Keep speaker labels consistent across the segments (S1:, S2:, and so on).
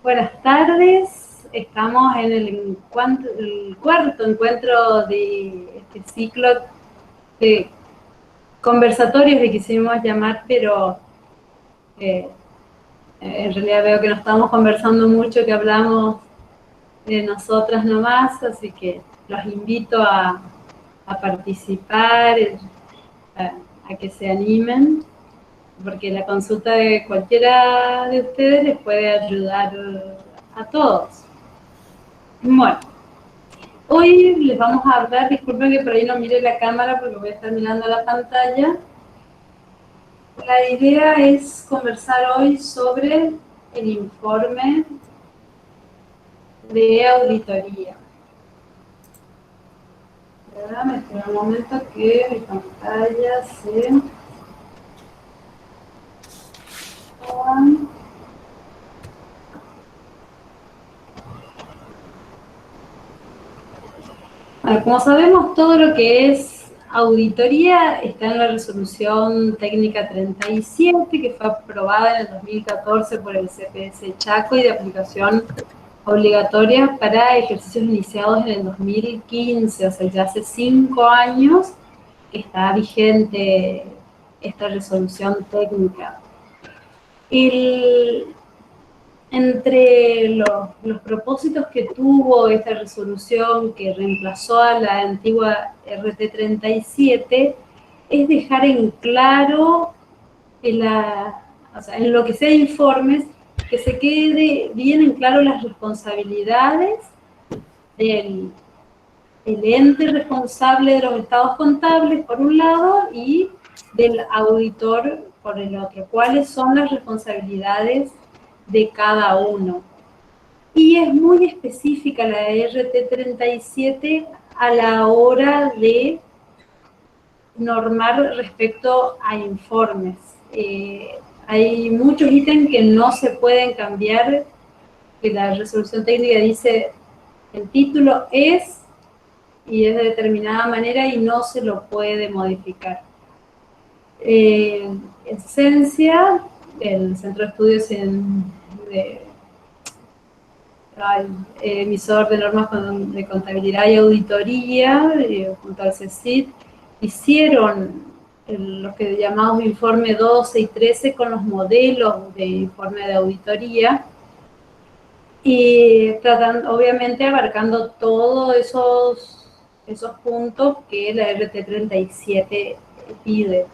S1: Buenas tardes, estamos en el cuarto encuentro de este ciclo de conversatorios que quisimos llamar, pero en realidad veo que no estamos conversando mucho, que hablamos de nosotras nomás, así que los invito a participar, a que se animen, porque la consulta de cualquiera de ustedes les puede ayudar a todos. Bueno, hoy les vamos a hablar, disculpen que por ahí no mire la cámara porque voy a estar mirando la pantalla. La idea es conversar hoy sobre el informe de auditoría. Me espera un momento que mi pantalla se... Bueno, como sabemos, todo lo que es auditoría está en la resolución técnica 37, que fue aprobada en el 2014 por el CPS Chaco y de aplicación obligatoria para ejercicios iniciados en el 2015, o sea, ya hace 5 años que está vigente esta resolución técnica. Entre los propósitos que tuvo esta resolución que reemplazó a la antigua RT 37 es dejar en claro en lo que sea informes, que se quede bien en claro las responsabilidades del ente responsable de los estados contables, por un lado, y del auditor, por el otro. ¿Cuáles son las responsabilidades de cada uno? Y es muy específica la RT 37 a la hora de normar respecto a informes. Hay muchos ítems que no se pueden cambiar, que la resolución técnica dice el título es, y es de determinada manera y no se lo puede modificar. Esencia, el Centro de Estudios emisor de normas de contabilidad y auditoría, junto al CECIT, hicieron los que llamamos informe 12 y 13 con los modelos de informe de auditoría, y tratando, obviamente, abarcando todos esos puntos que la RT 37 pide.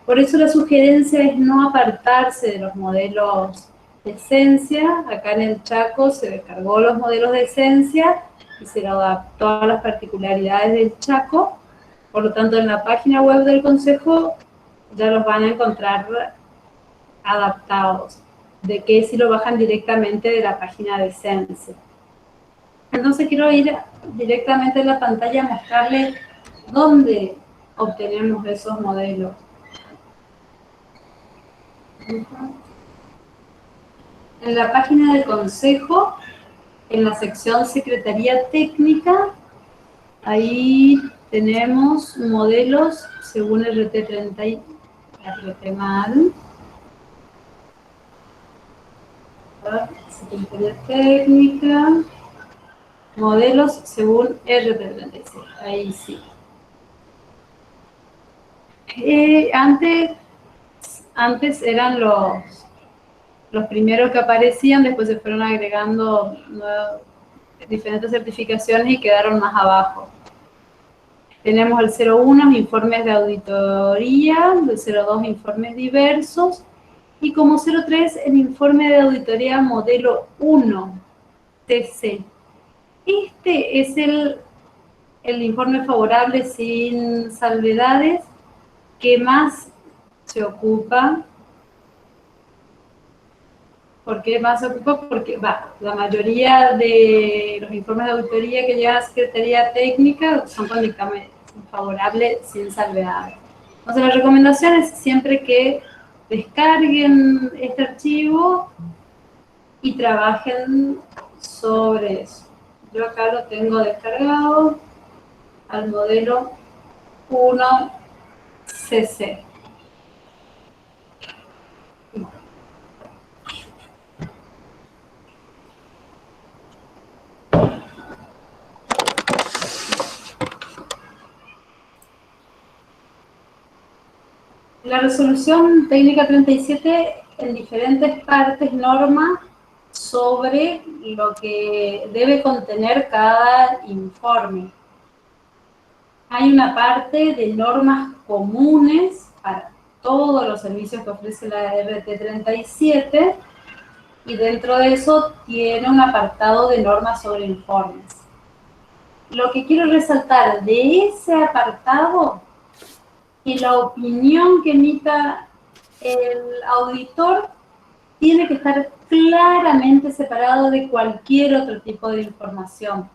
S1: Por eso la sugerencia es no apartarse de los modelos de esencia. Acá en el Chaco se descargó los modelos de esencia y se lo adaptó a las particularidades del Chaco. Por lo tanto, en la página web del Consejo ya los van a encontrar adaptados, de que si lo bajan directamente de la página de Sense. Entonces quiero ir directamente a la pantalla a mostrarles dónde obtenemos esos modelos. En la página del Consejo, en la sección Secretaría Técnica, ahí tenemos modelos según RT 30 y RT mal. Secretaría Técnica, modelos según RT 36, ahí sí. Antes eran los primeros que aparecían, después se fueron agregando diferentes certificaciones y quedaron más abajo. Tenemos el 01, informes de auditoría, el 02, informes diversos, y como 03, el informe de auditoría modelo 1, TC. Este es el informe favorable sin salvedades que más se ocupa. ¿Por qué más se ocupa? Porque la mayoría de los informes de auditoría que lleva a Secretaría Técnica son con dictamen favorable sin salvedades. Entonces, la recomendación es siempre que descarguen este archivo y trabajen sobre eso. Yo acá lo tengo descargado al modelo 1CC. La resolución técnica 37 en diferentes partes norma sobre lo que debe contener cada informe. Hay una parte de normas comunes para todos los servicios que ofrece la RT37 y dentro de eso tiene un apartado de normas sobre informes. Lo que quiero resaltar de ese apartado es que la opinión que emita el auditor tiene que estar claramente separado de cualquier otro tipo de información.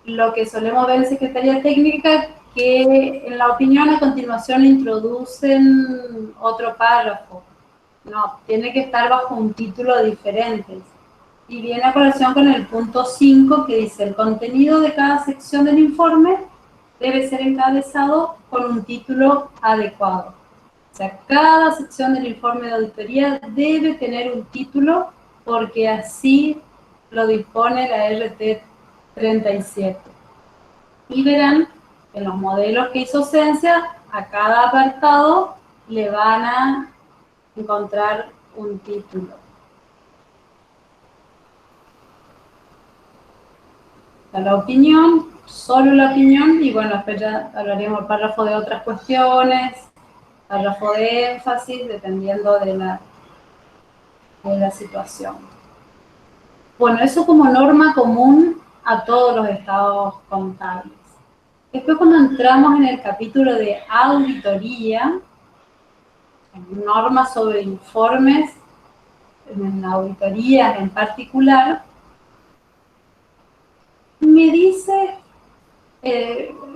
S1: Lo que solemos ver en Secretaría Técnica, que en la opinión a continuación introducen otro párrafo. No, tiene que estar bajo un título diferente. Y viene a colación con el punto 5 que dice: el contenido de cada sección del informe debe ser encabezado con un título adecuado. O sea, cada sección del informe de auditoría debe tener un título porque así lo dispone la RT 37. Y verán en los modelos que hizo Ciencia, a cada apartado le van a encontrar un título. La opinión, solo la opinión, y bueno, después ya hablaríamos del párrafo de otras cuestiones, párrafo de énfasis, dependiendo de la situación. Bueno, eso como norma común a todos los estados contables. Después, cuando entramos en el capítulo de auditoría, normas sobre informes, en auditorías en particular, me dice,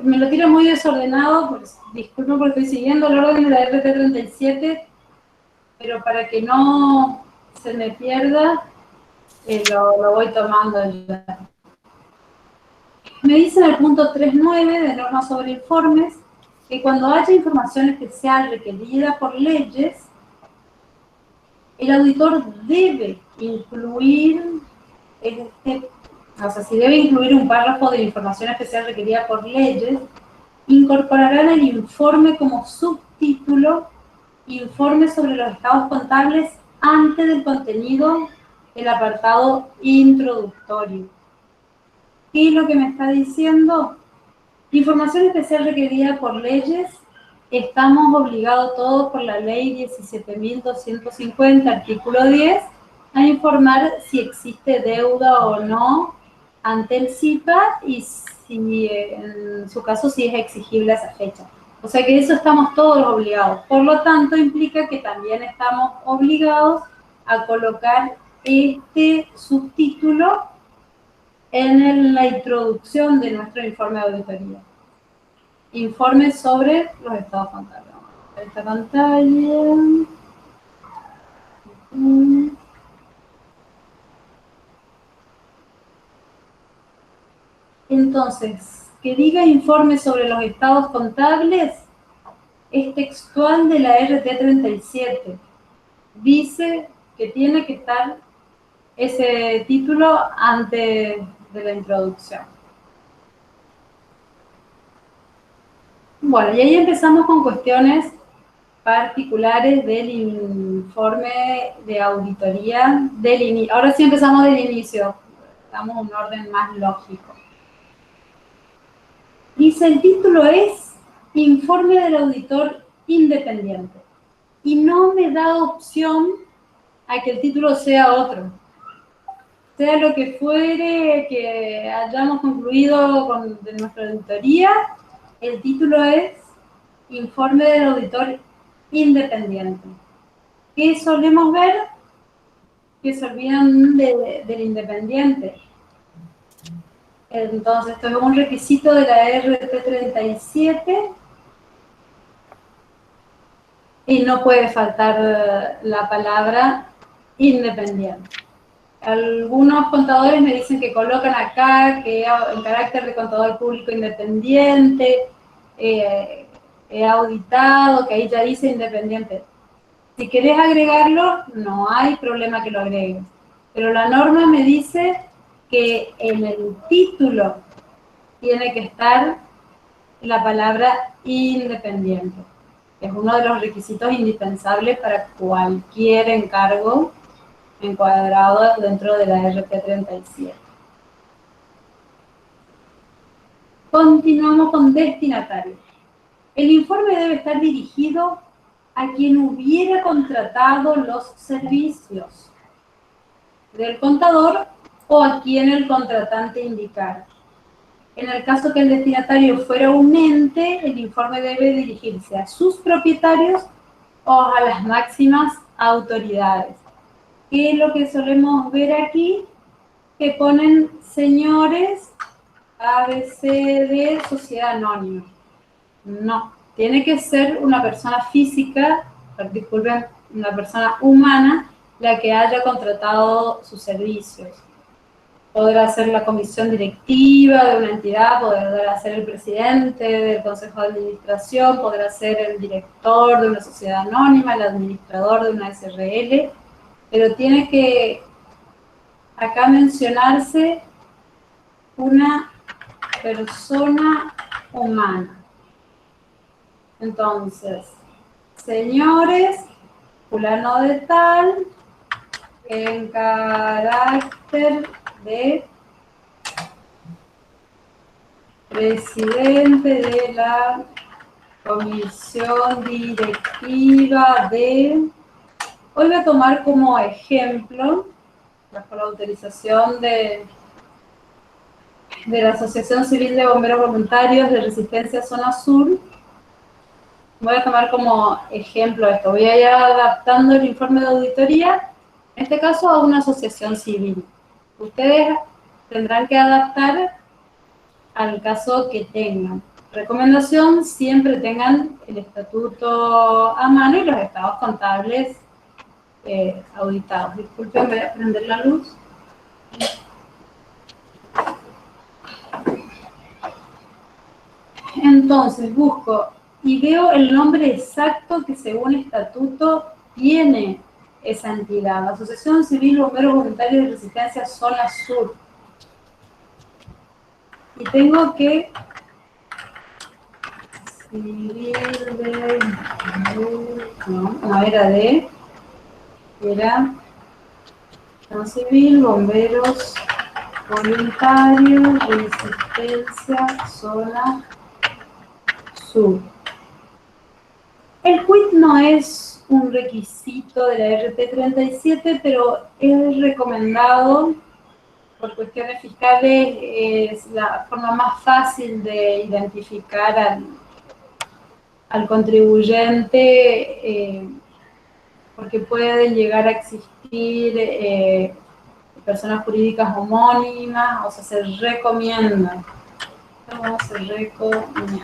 S1: me lo tira muy desordenado, pues, disculpen porque estoy siguiendo el orden de la RT37, pero para que no se me pierda, lo voy tomando ya. Me dice en el punto 3.9 de normas sobre informes que cuando haya información especial requerida por leyes, el auditor debe incluir, o sea, si debe incluir un párrafo de información especial requerida por leyes, incorporará en el informe como subtítulo informe sobre los estados contables antes del contenido el apartado introductorio. ¿Qué es lo que me está diciendo? Información especial requerida por leyes. Estamos obligados todos por la ley 17.250, artículo 10, a informar si existe deuda o no ante el CIPA y si en su caso si es exigible a esa fecha. O sea que eso estamos todos obligados. Por lo tanto, implica que también estamos obligados a colocar este subtítulo en la introducción de nuestro informe de auditoría. Informe sobre los estados contables. Esta pantalla. Entonces, que diga informe sobre los estados contables es textual de la RT37. Dice que tiene que estar ese título antes de la introducción. Bueno, y ahí empezamos con cuestiones particulares del informe de auditoría del inicio. Ahora sí empezamos del inicio, damos un orden más lógico. Dice, el título es Informe del Auditor Independiente. Y no me da opción a que el título sea otro. Sea lo que fuere que hayamos concluido de nuestra auditoría, el título es Informe del Auditor Independiente. ¿Qué solemos ver? Que se olvidan del independiente. Entonces, esto es un requisito de la RT37 y no puede faltar la palabra independiente. Algunos contadores me dicen que colocan acá que en carácter de contador público independiente, he auditado, que ahí ya dice independiente. Si querés agregarlo, no hay problema que lo agregues. Pero la norma me dice que en el título tiene que estar la palabra independiente. Es uno de los requisitos indispensables para cualquier encargo encuadrado dentro de la RT 37. Continuamos con destinatario. El informe debe estar dirigido a quien hubiera contratado los servicios del contador o a quien el contratante indicara. En el caso que el destinatario fuera un ente, el informe debe dirigirse a sus propietarios o a las máximas autoridades. ¿Qué es lo que solemos ver aquí? Que ponen señores ABCD Sociedad Anónima. No, tiene que ser una persona física, disculpen, una persona humana, la que haya contratado sus servicios. Podrá ser la comisión directiva de una entidad, podrá ser el presidente del consejo de administración, podrá ser el director de una sociedad anónima, el administrador de una SRL, pero tiene que acá mencionarse una persona humana. Entonces, señores, fulano de tal, en carácter de presidente de la comisión directiva de... Hoy voy a tomar como ejemplo, bajo la autorización de la Asociación Civil de Bomberos Voluntarios de Resistencia Zona Sur, voy a tomar como ejemplo esto. Voy a ir adaptando el informe de auditoría, en este caso a una asociación civil. Ustedes tendrán que adaptar al caso que tengan. Recomendación, siempre tengan el estatuto a mano y los estados contables auditados. Disculpen, voy a prender la luz. Entonces busco y veo el nombre exacto que según estatuto tiene esa entidad. La Asociación Civil Bomberos Voluntarios de Resistencia Zona Sur. Y tengo que... Civil de... No era de... Era... Civil, Bomberos Voluntarios, Resistencia Zona Sur. El quit no es un requisito de la RT 37, pero es recomendado por cuestiones fiscales, es la forma más fácil de identificar al contribuyente, porque pueden llegar a existir personas jurídicas homónimas, o sea, se recomienda. Se recomienda.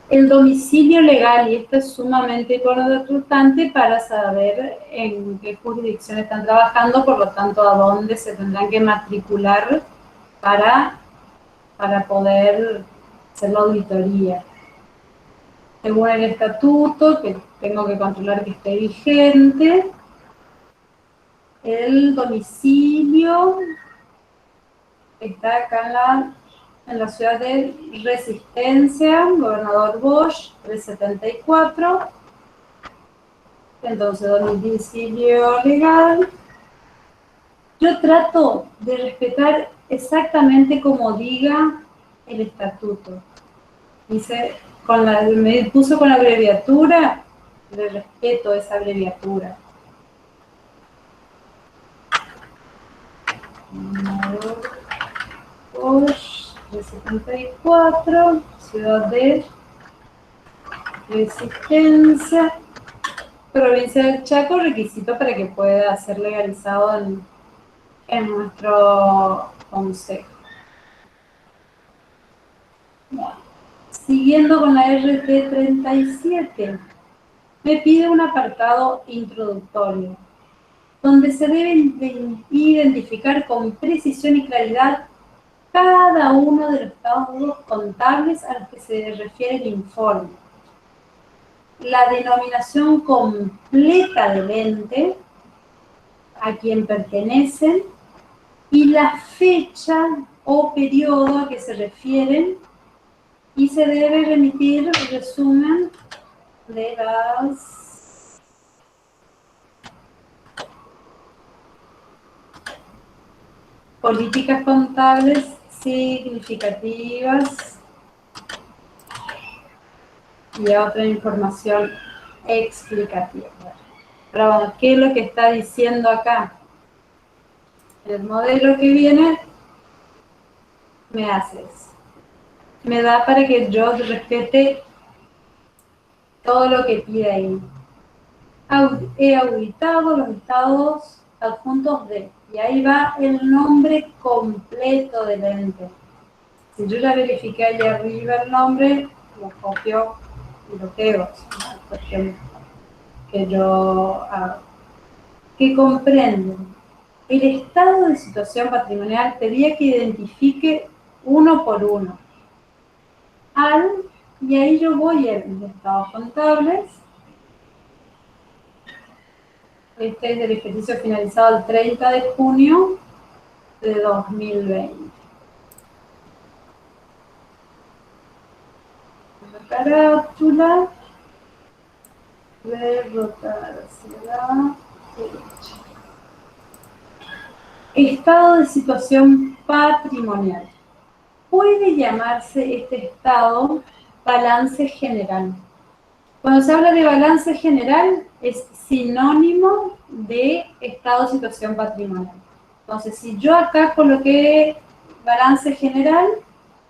S1: El domicilio legal, y esto es sumamente importante para saber en qué jurisdicción están trabajando, por lo tanto, a dónde se tendrán que matricular para poder hacer la auditoría. Según el estatuto, que tengo que controlar que esté vigente, el domicilio está acá en la ciudad de Resistencia, Gobernador Bosch, 374. Entonces, domicilio legal. Yo trato de respetar exactamente como diga el estatuto. Dice, me puso con la abreviatura, le respeto esa abreviatura. Bosch, 374, ciudad de Resistencia, provincia del Chaco, requisito para que pueda ser legalizado en nuestro consejo. Bueno, siguiendo con la RT 37, me pide un apartado introductorio, donde se deben identificar con precisión y claridad cada uno de los estados contables a los que se refiere el informe, la denominación completa del ente a quien pertenecen y la fecha o periodo a que se refieren y se debe remitir el resumen de las políticas contables significativas y otra información explicativa. Pero bueno, ¿qué es lo que está diciendo acá? El modelo que viene me hace eso. Me da para que yo respete todo lo que pide ahí. He auditado los estados adjuntos de, y ahí va el nombre completo del ente. Si yo ya verifiqué allá arriba el nombre, lo copio y lo pego. Es una cuestión que yo hago. Que comprende el estado de situación patrimonial, pedía que identifique uno por uno. Y ahí yo voy a los estados contables. Este es del ejercicio finalizado el 30 de junio de 2020. La carátula, derrotar hacia la derecha. Estado de situación patrimonial. Puede llamarse este estado balance general. Cuando se habla de balance general, es sinónimo de estado de situación patrimonial. Entonces, si yo acá coloqué balance general,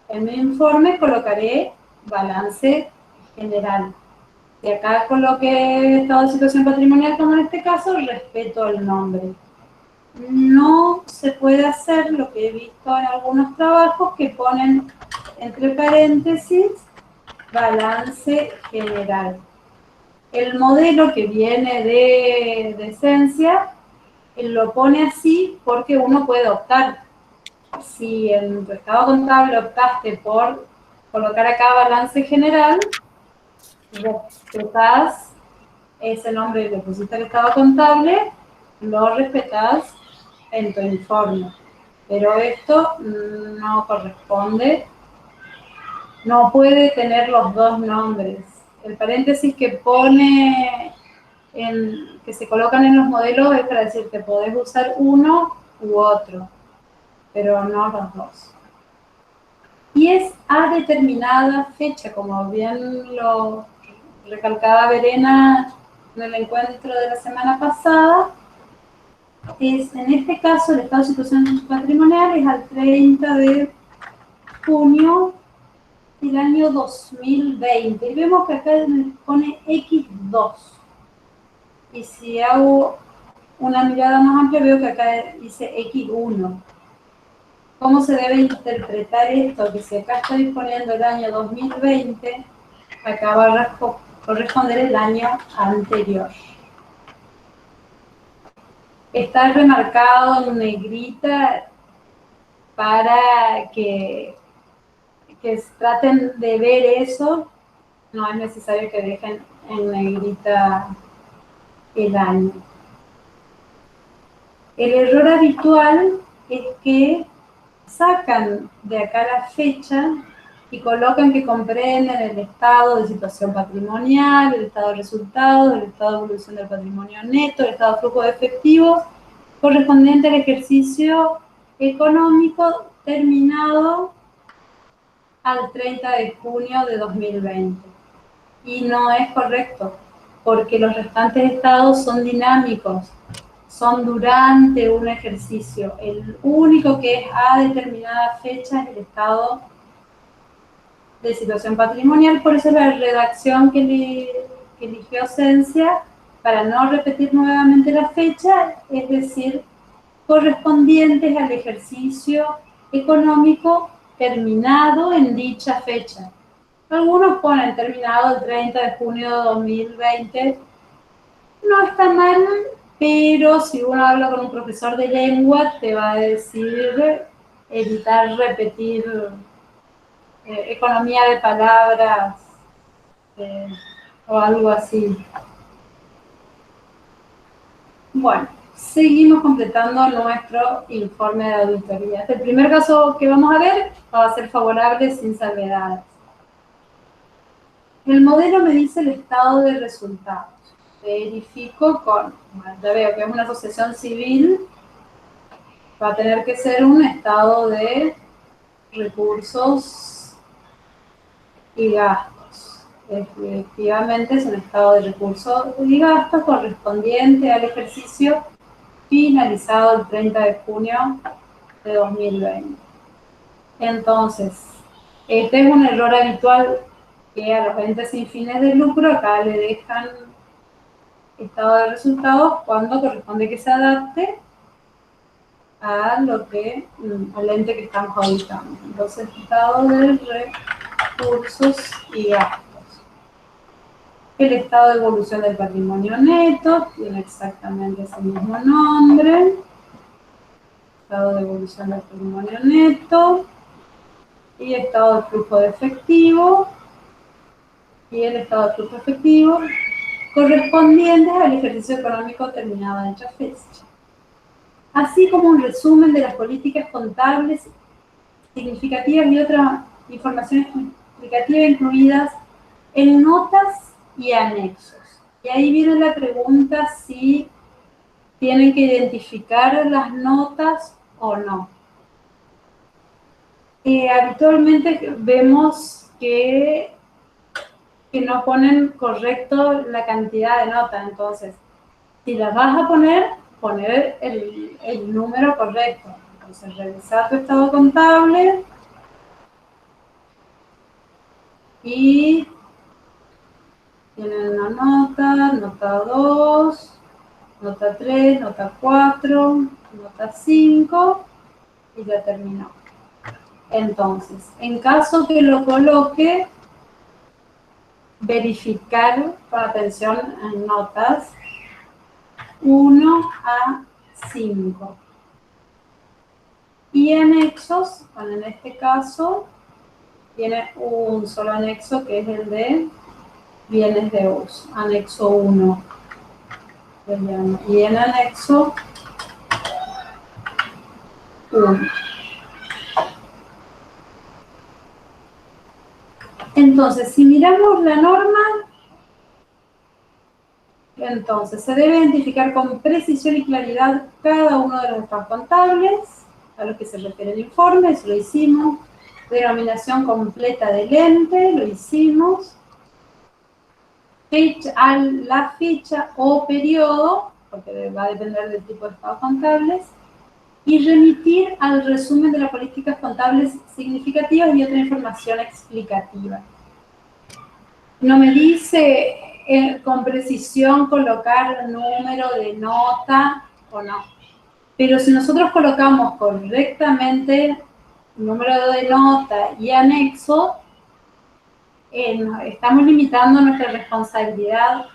S1: en mi informe colocaré balance general. Si acá coloqué estado de situación patrimonial, como en este caso, respeto el nombre. No se puede hacer lo que he visto en algunos trabajos que ponen entre paréntesis balance general. El modelo que viene de Esencia lo pone así porque uno puede optar. Si en tu estado contable optaste por colocar acá balance general, respetás ese nombre que le pusiste al estado contable, lo respetás en tu informe. Pero esto no corresponde, no puede tener los dos nombres. El paréntesis que pone, que se colocan en los modelos es para decir que podés usar uno u otro, pero no los dos. Y es a determinada fecha, como bien lo recalcaba Verena en el encuentro de la semana pasada. En este caso, el estado de situación patrimonial es al 30 de junio del año 2020. Y vemos que acá me pone X2. Y si hago una mirada más amplia, veo que acá dice X1. ¿Cómo se debe interpretar esto? Que si acá está disponiendo el año 2020, acá va a corresponder el año anterior. Está remarcado en negrita para que traten de ver eso. No es necesario que dejen en negrita el año. El error habitual es que sacan de acá la fecha y colocan que comprenden el estado de situación patrimonial, el estado de resultados, el estado de evolución del patrimonio neto, el estado de flujo de efectivos, correspondiente al ejercicio económico terminado al 30 de junio de 2020. Y no es correcto, porque los restantes estados son dinámicos, son durante un ejercicio. El único que es a determinada fecha es el estado de situación patrimonial, por eso la redacción que eligió Esencia, para no repetir nuevamente la fecha, es decir, correspondientes al ejercicio económico terminado en dicha fecha. Algunos ponen terminado el 30 de junio de 2020. No está mal, pero si uno habla con un profesor de lengua, te va a decir evitar repetir economía de palabras o algo así. Bueno, seguimos completando nuestro informe de auditoría. El primer caso que vamos a ver va a ser favorable sin salvedades. El modelo me dice el estado de resultados. Verifico con, bueno, ya veo que es una asociación civil, va a tener que ser un estado de recursos y gastos. Efectivamente es un estado de recursos y gastos correspondiente al ejercicio finalizado el 30 de junio de 2020. Entonces, este es un error habitual que a los entes sin fines de lucro acá le dejan estado de resultados cuando corresponde que se adapte a lo que, al ente que estamos auditando. Entonces, estado de recursos y gastos. El estado de evolución del patrimonio neto tiene exactamente ese mismo nombre. Estado de evolución del patrimonio neto. Y estado de flujo de efectivo. Y el estado de flujo efectivo correspondientes al ejercicio económico terminado en dicha fecha. Así como un resumen de las políticas contables significativas y otra información explicativa incluidas en notas y anexos. Y ahí viene la pregunta si tienen que identificar las notas o no. Habitualmente vemos que no ponen correcto la cantidad de notas, entonces, si las vas a poner el número correcto. Entonces, revisar tu estado contable y tienen una nota 2, nota 3, nota 4, nota 5 y ya terminó. Entonces, en caso que lo coloque, verificar con atención en notas 1 a 5. Y anexos, bueno, en este caso, tiene un solo anexo que es el de bienes de uso, anexo 1. Y el anexo 1. Entonces, si miramos la norma, entonces se debe identificar con precisión y claridad cada uno de los estados contables a los que se refiere el informe, eso lo hicimos. Denominación completa del ente, lo hicimos. La fecha o periodo, porque va a depender del tipo de estados contables, y remitir al resumen de las políticas contables significativas y otra información explicativa. No me dice con precisión colocar número de nota o no, pero si nosotros colocamos correctamente número de nota y anexo, estamos limitando nuestra responsabilidad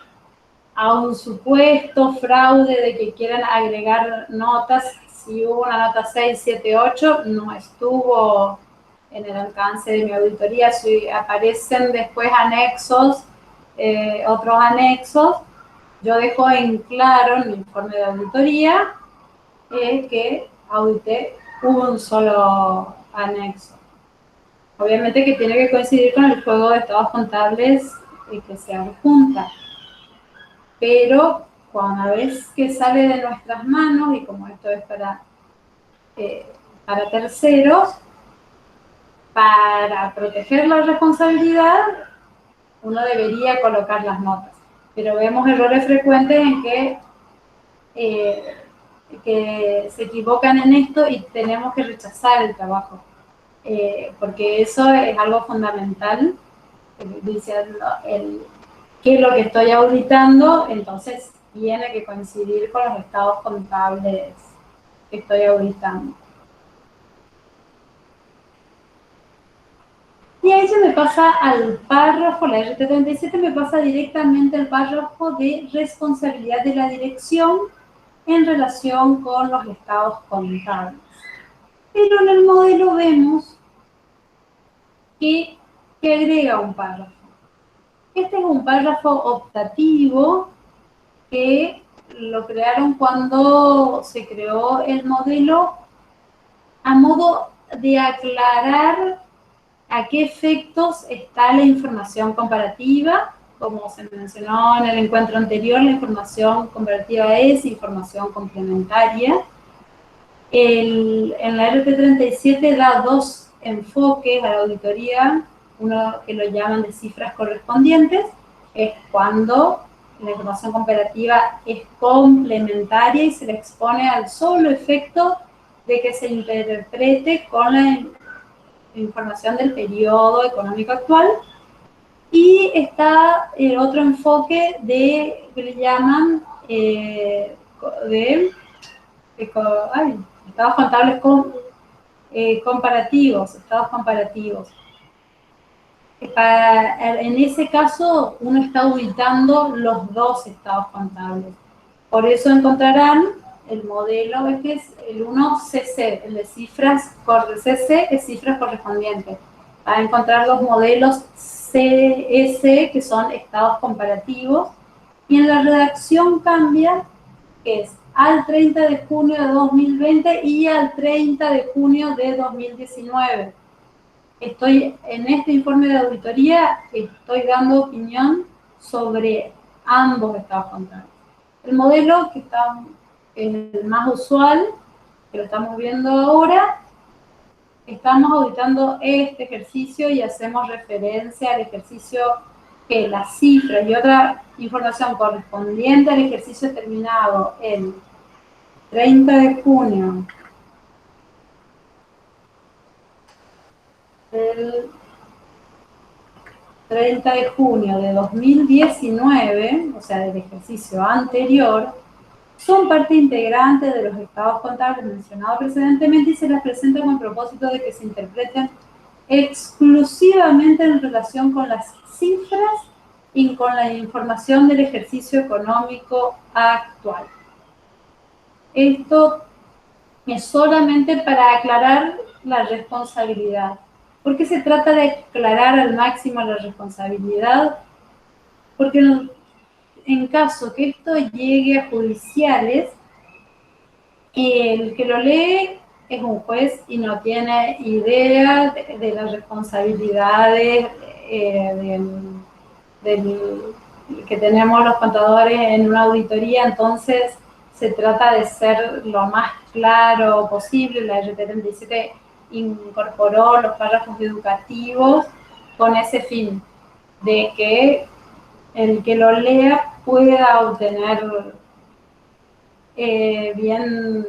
S1: a un supuesto fraude de que quieran agregar notas. Si hubo una nota 6, 7, 8, no estuvo en el alcance de mi auditoría. Si aparecen después anexos, otros anexos, yo dejo en claro en mi informe de auditoría que audité un solo anexo. Obviamente que tiene que coincidir con el juego de estados contables que se adjunta. Pero una vez que sale de nuestras manos, y como esto es para terceros, para proteger la responsabilidad, uno debería colocar las notas. Pero vemos errores frecuentes en que se equivocan en esto y tenemos que rechazar el trabajo. Porque eso es algo fundamental. Dice qué es lo que estoy auditando, entonces tiene que coincidir con los estados contables que estoy auditando. Y ahí se me pasa al párrafo, la RT37 me pasa directamente al párrafo de responsabilidad de la dirección en relación con los estados contables. Pero en el modelo vemos que agrega un párrafo. Este es un párrafo optativo que lo crearon cuando se creó el modelo a modo de aclarar a qué efectos está la información comparativa. Como se mencionó en el encuentro anterior, la información comparativa es información complementaria. En la RT37 da dos enfoques a la auditoría, uno que lo llaman de cifras correspondientes, es cuando la información comparativa es complementaria y se le expone al solo efecto de que se interprete con la información del periodo económico actual. Y está el otro enfoque que le llaman estados contables comparativos, estados comparativos. En ese caso, uno está auditando los dos estados contables. Por eso encontrarán el modelo, este es el 1CC, el de cifras, CC es cifras correspondientes. Va a encontrar los modelos CS, que son estados comparativos, y en la redacción cambia, que es al 30 de junio de 2020 y al 30 de junio de 2019. En este informe de auditoría, estoy dando opinión sobre ambos estados contables. El modelo que está el más usual, que lo estamos viendo ahora, estamos auditando este ejercicio y hacemos referencia al ejercicio que las cifras y otra información correspondiente al ejercicio terminado el 30 de junio del 30 de junio de 2019, o sea, del ejercicio anterior, son parte integrante de los estados contables mencionados precedentemente y se las presenta con el propósito de que se interpreten exclusivamente en relación con las cifras y con la información del ejercicio económico actual. Esto es solamente para aclarar la responsabilidad. ¿Por qué se trata de aclarar al máximo la responsabilidad? Porque en caso que esto llegue a judiciales, el que lo lee es un juez y no tiene idea de las responsabilidades que tenemos los contadores en una auditoría. Entonces se trata de ser lo más claro posible. La RT37 incorporó los párrafos educativos con ese fin, de que el que lo lea pueda obtener bien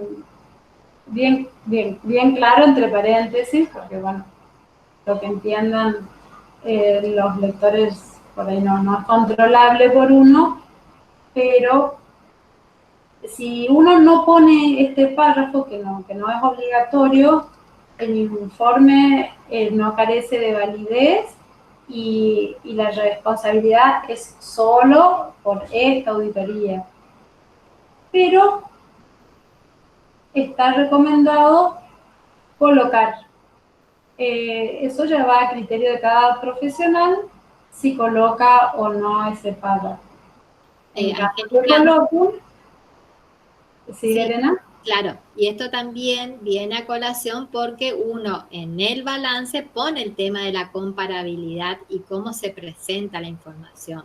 S1: claro, entre paréntesis, porque bueno, lo que entiendan los lectores por ahí no es controlable por uno, pero si uno no pone este párrafo, que no es obligatorio, el informe no carece de validez y la responsabilidad es solo por esta auditoría. Pero está recomendado colocar. Eso ya va a criterio de cada profesional si coloca o no ese párrafo. En caso de coloco, ¿sí, Elena?
S2: Claro, y esto también viene a colación porque uno en el balance pone el tema de la comparabilidad y cómo se presenta la información.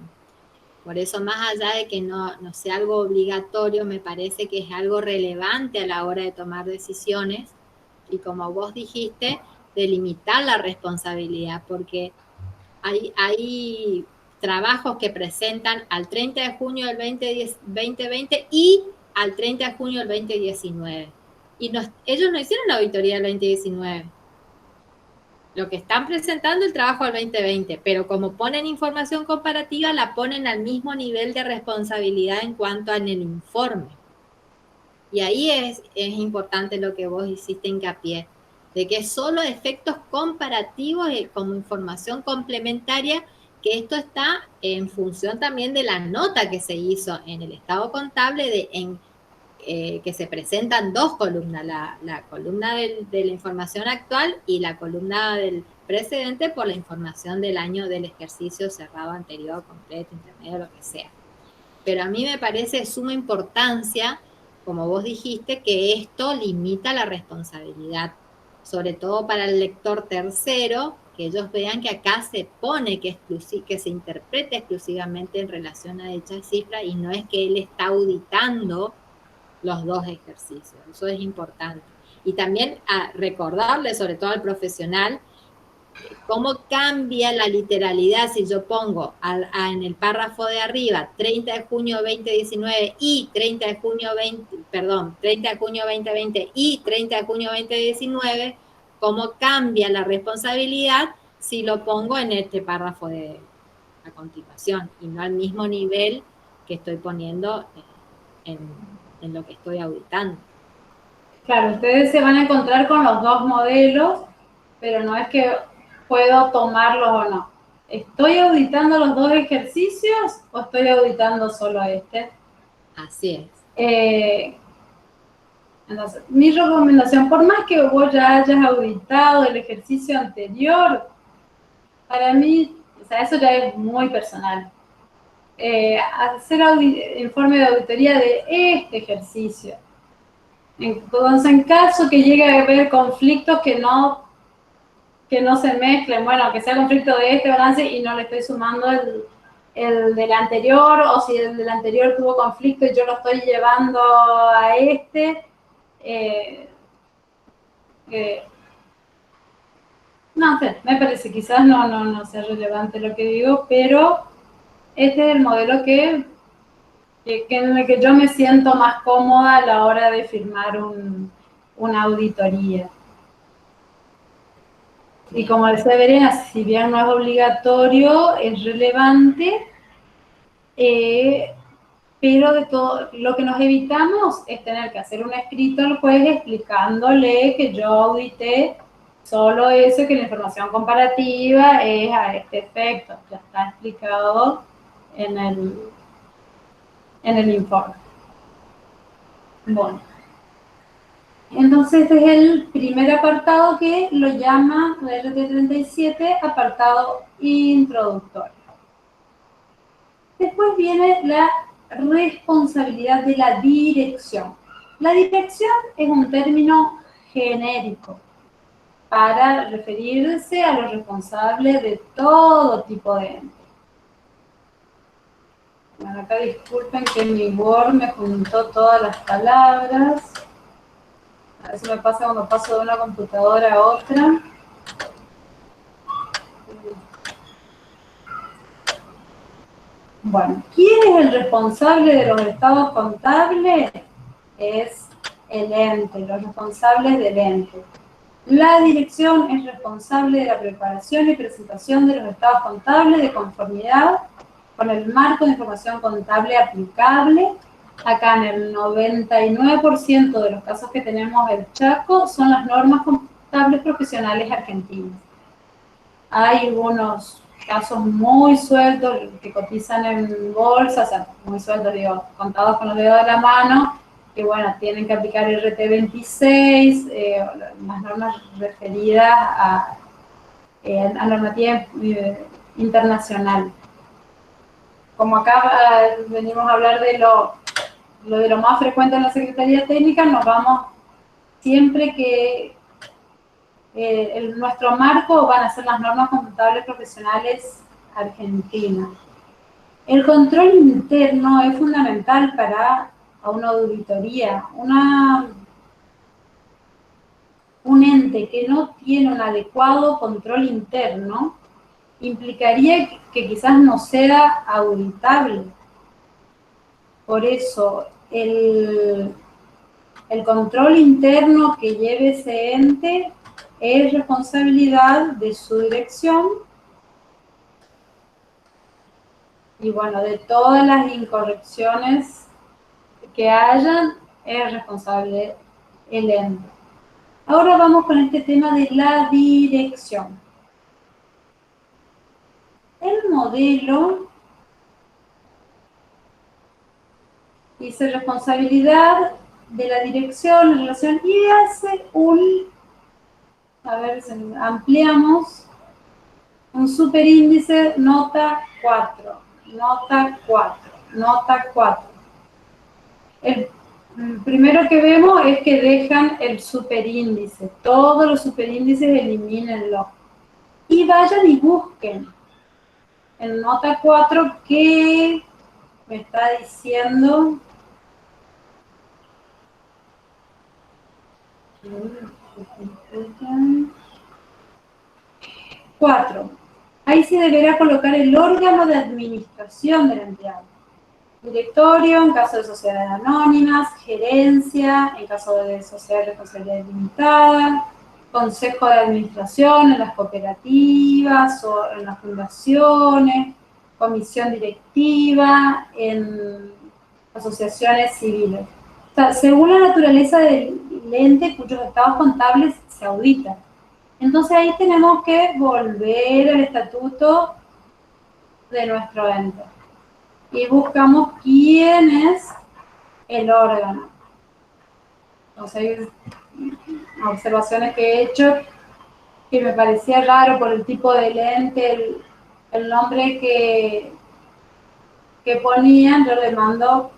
S2: Por eso, más allá de que no sea algo obligatorio, me parece que es algo relevante a la hora de tomar decisiones y, como vos dijiste, delimitar la responsabilidad, porque hay trabajos que presentan al 30 de junio del 2020 y al 30 de junio del 2019. Y ellos no hicieron la auditoría del 2019. Lo que están presentando el trabajo del 2020, pero como ponen información comparativa, la ponen al mismo nivel de responsabilidad en cuanto en el informe. Y ahí es importante lo que vos hiciste hincapié, de que solo efectos comparativos como información complementaria, que esto está en función también de la nota que se hizo en el estado contable, que se presentan dos columnas, la columna de la información actual y la columna del precedente por la información del año del ejercicio cerrado anterior, completo, intermedio, lo que sea. Pero a mí me parece de suma importancia, como vos dijiste, que esto limita la responsabilidad, sobre todo para el lector tercero, que ellos vean que acá se pone que se interpreta exclusivamente en relación a dicha cifra y no es que él está auditando los dos ejercicios. Eso es importante. Y también a recordarle, sobre todo al profesional, cómo cambia la literalidad si yo pongo en el párrafo de arriba 30 de junio 2019 y 30 de junio 30 de junio 2020 y 30 de junio 2019, cómo cambia la responsabilidad si lo pongo en este párrafo de a continuación y no al mismo nivel que estoy poniendo en lo que estoy auditando.
S1: Claro, ustedes se van a encontrar con los dos modelos, pero no es que puedo tomarlos o no. ¿Estoy auditando los dos ejercicios o estoy auditando solo este?
S2: Así es.
S1: Entonces, mi recomendación, por más que vos ya hayas auditado el ejercicio anterior, para mí, o sea, eso ya es muy personal. Hacer informe de auditoría de este ejercicio. Entonces, en caso que llegue a haber conflictos que no se mezclen, bueno, que sea conflicto de este balance y no le estoy sumando el del anterior, o si el del anterior tuvo conflicto y yo lo estoy llevando a este, no sé, me parece, quizás no sea relevante lo que digo, pero este es el modelo en el que yo me siento más cómoda a la hora de firmar una auditoría. Y como decía Verena, si bien no es obligatorio, es relevante, pero de todo lo que nos evitamos es tener que hacer un escrito al juez explicándole que yo audité solo eso, que la información comparativa es a este efecto. Ya está explicado en el informe. Bueno. Entonces, este es el primer apartado que lo llama la RT37 apartado introductorio. Después viene la responsabilidad de la dirección. La dirección es un término genérico para referirse a los responsables de todo tipo de entes. Bueno, acá disculpen que mi Word me juntó todas las palabras. A ver si me pasa cuando paso de una computadora a otra. Bueno, ¿quién es el responsable de los estados contables? Es el ente, los responsables del ente. La dirección es responsable de la preparación y presentación de los estados contables de conformidad con el marco de información contable aplicable. Acá en el 99% de los casos que tenemos el Chaco son las normas contables profesionales argentinas. Hay unos casos muy sueltos que cotizan en bolsa, o sea, muy sueltos, digo, contados con los dedos de la mano, que bueno, tienen que aplicar el RT26, las normas referidas a normativa internacional. Como acá venimos a hablar de lo más frecuente en la Secretaría Técnica, nos vamos siempre que nuestro marco van a ser las normas contables profesionales argentinas. El control interno es fundamental para una auditoría. Un ente que no tiene un adecuado control interno implicaría que quizás no sea auditable. Por eso, el control interno que lleve ese ente es responsabilidad de su dirección y bueno, de todas las incorrecciones que hayan, es responsable el ente. Ahora vamos con este tema de la dirección. El modelo dice responsabilidad de la dirección en relación y hace a ver si ampliamos, un superíndice nota 4, nota 4, nota 4. El primero que vemos es que dejan el superíndice, todos los superíndices elimínenlo. Y y vayan y busquen en nota 4 qué me está diciendo. Cuatro. Ahí se deberá colocar el órgano de administración de la entidad. Directorio en caso de sociedades anónimas, gerencia en caso de sociedad de responsabilidad limitada, consejo de administración en las cooperativas o en las fundaciones, comisión directiva en asociaciones civiles. O sea, según la naturaleza del ente cuyos estados contables se auditan. Entonces ahí tenemos que volver al estatuto de nuestro ente y buscamos quién es el órgano. O sea, hay observaciones que he hecho que me parecía raro por el tipo del ente, el nombre que ponían. Yo le mando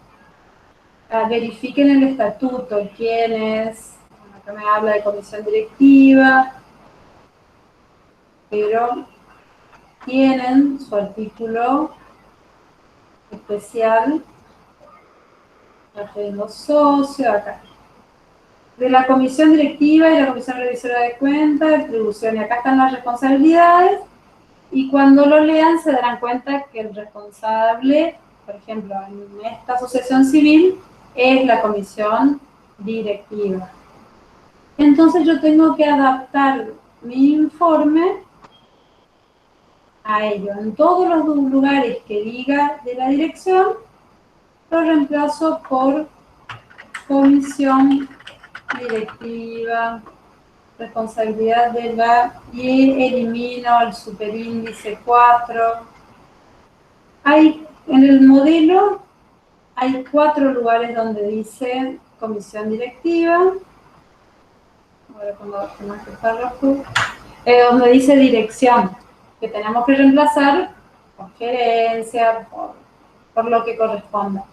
S1: a verifiquen el estatuto, quién es. Bueno, acá me habla de comisión directiva, pero tienen su artículo especial. Acá tengo socio, acá. De la comisión directiva y la comisión revisora de cuentas, distribución, y acá están las responsabilidades, y cuando lo lean se darán cuenta que el responsable, por ejemplo, en esta asociación civil, es la comisión directiva. Entonces yo tengo que adaptar mi informe a ello. En todos los lugares que diga de la dirección, lo reemplazo por comisión directiva, responsabilidad de la, y elimino el superíndice 4. En el modelo hay 4 lugares donde dice comisión directiva. Ahora cuando este párrafo, donde dice dirección, que tenemos que reemplazar por gerencia, por lo que corresponda.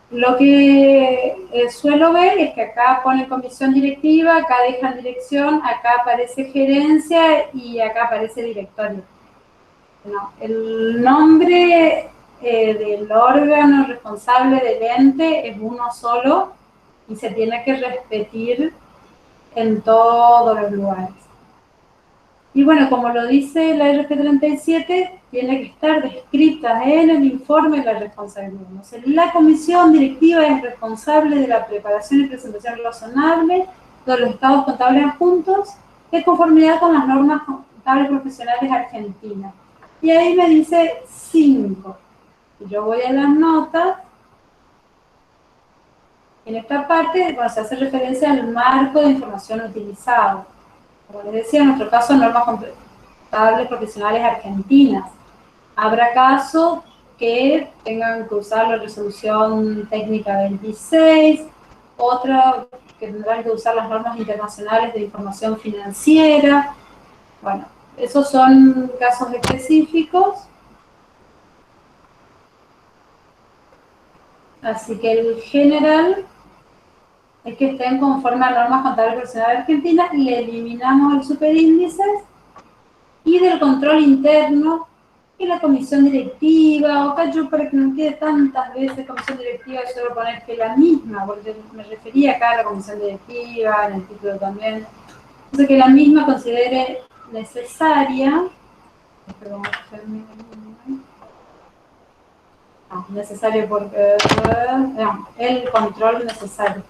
S1: Lo que suelo ver es que acá pone comisión directiva, acá dejan dirección, acá aparece gerencia y acá aparece directorio. No, el nombre del órgano responsable del ente es uno solo y se tiene que repetir en todos los lugares. Y bueno, como lo dice la RP37, tiene que estar descrita en el informe la responsabilidad. O sea, la comisión directiva es responsable de la preparación y presentación razonable de los estados contables adjuntos de conformidad con las normas contables profesionales argentinas. Y ahí me dice 5. Y yo voy a las notas. En esta parte, bueno, se hace referencia al marco de información utilizado. Como les decía, en nuestro caso, normas contables profesionales argentinas. Habrá casos que tengan que usar la resolución técnica 26, otra que tendrán que usar las normas internacionales de información financiera. Bueno, esos son casos específicos. Así que el general es que estén conforme a normas contables profesionales argentinas, le eliminamos el superíndice, y del control interno y la comisión directiva. O acá yo, para que no quede tantas veces comisión directiva, suelo poner que la misma, porque me refería acá a la comisión directiva, en el título también. Entonces que la misma considere necesaria, necesario porque el control necesario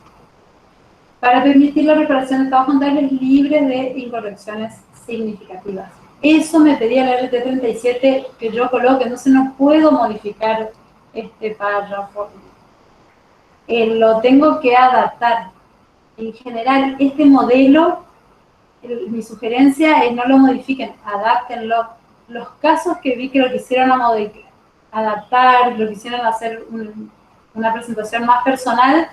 S1: para permitir la preparación de estados contables libres de incorrecciones significativas. Eso me pedía la RT37 que yo coloque, entonces no puedo modificar este párrafo. Lo tengo que adaptar. En general, este modelo, mi sugerencia es no lo modifiquen, adáptenlo. Los casos que vi que lo quisieron adaptar, lo quisieron hacer una presentación más personal,